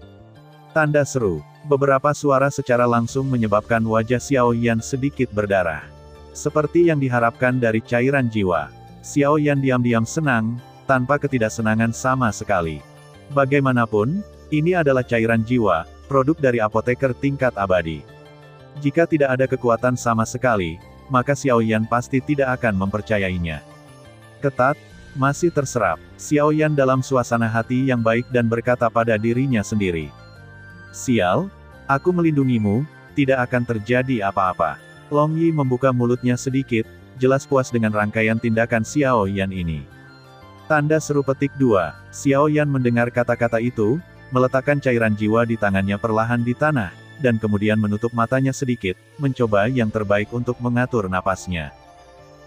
Tanda seru. Beberapa suara secara langsung menyebabkan wajah Xiao Yan sedikit berdarah. Seperti yang diharapkan dari cairan jiwa. Xiao Yan diam-diam senang, tanpa ketidaksenangan sama sekali. Bagaimanapun, ini adalah cairan jiwa, produk dari apoteker tingkat abadi. Jika tidak ada kekuatan sama sekali, maka Xiaoyan pasti tidak akan mempercayainya. Ketat, masih terserap. Xiaoyan dalam suasana hati yang baik dan berkata pada dirinya sendiri. Sial, aku melindungimu, tidak akan terjadi apa-apa. Long Yi membuka mulutnya sedikit, jelas puas dengan rangkaian tindakan Xiaoyan ini. Tanda seru petik 2. Xiaoyan mendengar kata-kata itu, meletakkan cairan jiwa di tangannya perlahan di tanah, dan kemudian menutup matanya sedikit, mencoba yang terbaik untuk mengatur napasnya.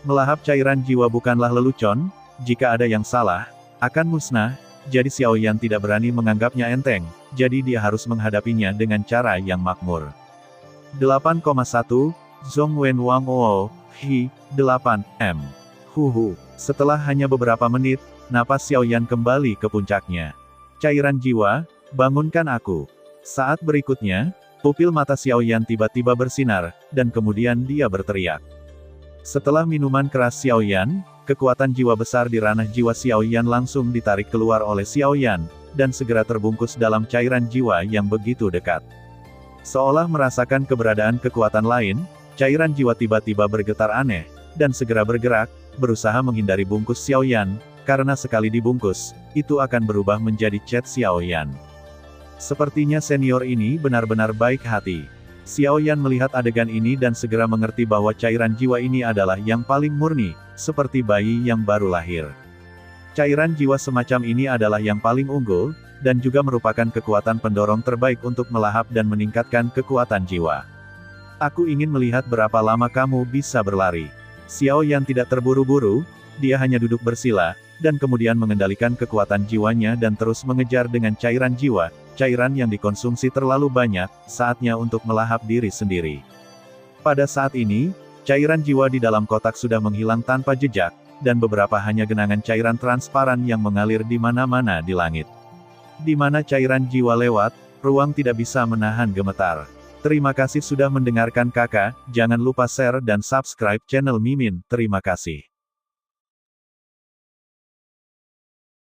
Melahap cairan jiwa bukanlah lelucon, jika ada yang salah, akan musnah, jadi Xiaoyan tidak berani menganggapnya enteng, jadi dia harus menghadapinya dengan cara yang makmur. 8,1, Zhongwen Wang Oo, Hi, 8, M. Huhu. Setelah hanya beberapa menit, napas Xiaoyan kembali ke puncaknya. Cairan jiwa, bangunkan aku. Saat berikutnya, pupil mata Xiaoyan tiba-tiba bersinar, dan kemudian dia berteriak. Setelah minuman keras Xiaoyan, kekuatan jiwa besar di ranah jiwa Xiaoyan langsung ditarik keluar oleh Xiaoyan, dan segera terbungkus dalam cairan jiwa yang begitu dekat. Seolah merasakan keberadaan kekuatan lain, cairan jiwa tiba-tiba bergetar aneh, dan segera bergerak, berusaha menghindari bungkus Xiaoyan, karena sekali dibungkus, itu akan berubah menjadi cat Xiaoyan. Sepertinya senior ini benar-benar baik hati. Xiaoyan melihat adegan ini dan segera mengerti bahwa cairan jiwa ini adalah yang paling murni, seperti bayi yang baru lahir. Cairan jiwa semacam ini adalah yang paling unggul, dan juga merupakan kekuatan pendorong terbaik untuk melahap dan meningkatkan kekuatan jiwa. Aku ingin melihat berapa lama kamu bisa berlari. Xiaoyan tidak terburu-buru, dia hanya duduk bersila, dan kemudian mengendalikan kekuatan jiwanya dan terus mengejar dengan cairan jiwa, cairan yang dikonsumsi terlalu banyak, saatnya untuk melahap diri sendiri. Pada saat ini, cairan jiwa di dalam kotak sudah menghilang tanpa jejak, dan beberapa hanya genangan cairan transparan yang mengalir di mana-mana di langit. Di mana cairan jiwa lewat, ruang tidak bisa menahan gemetar. Terima kasih sudah mendengarkan kakak, jangan lupa share dan subscribe channel Mimin, terima kasih.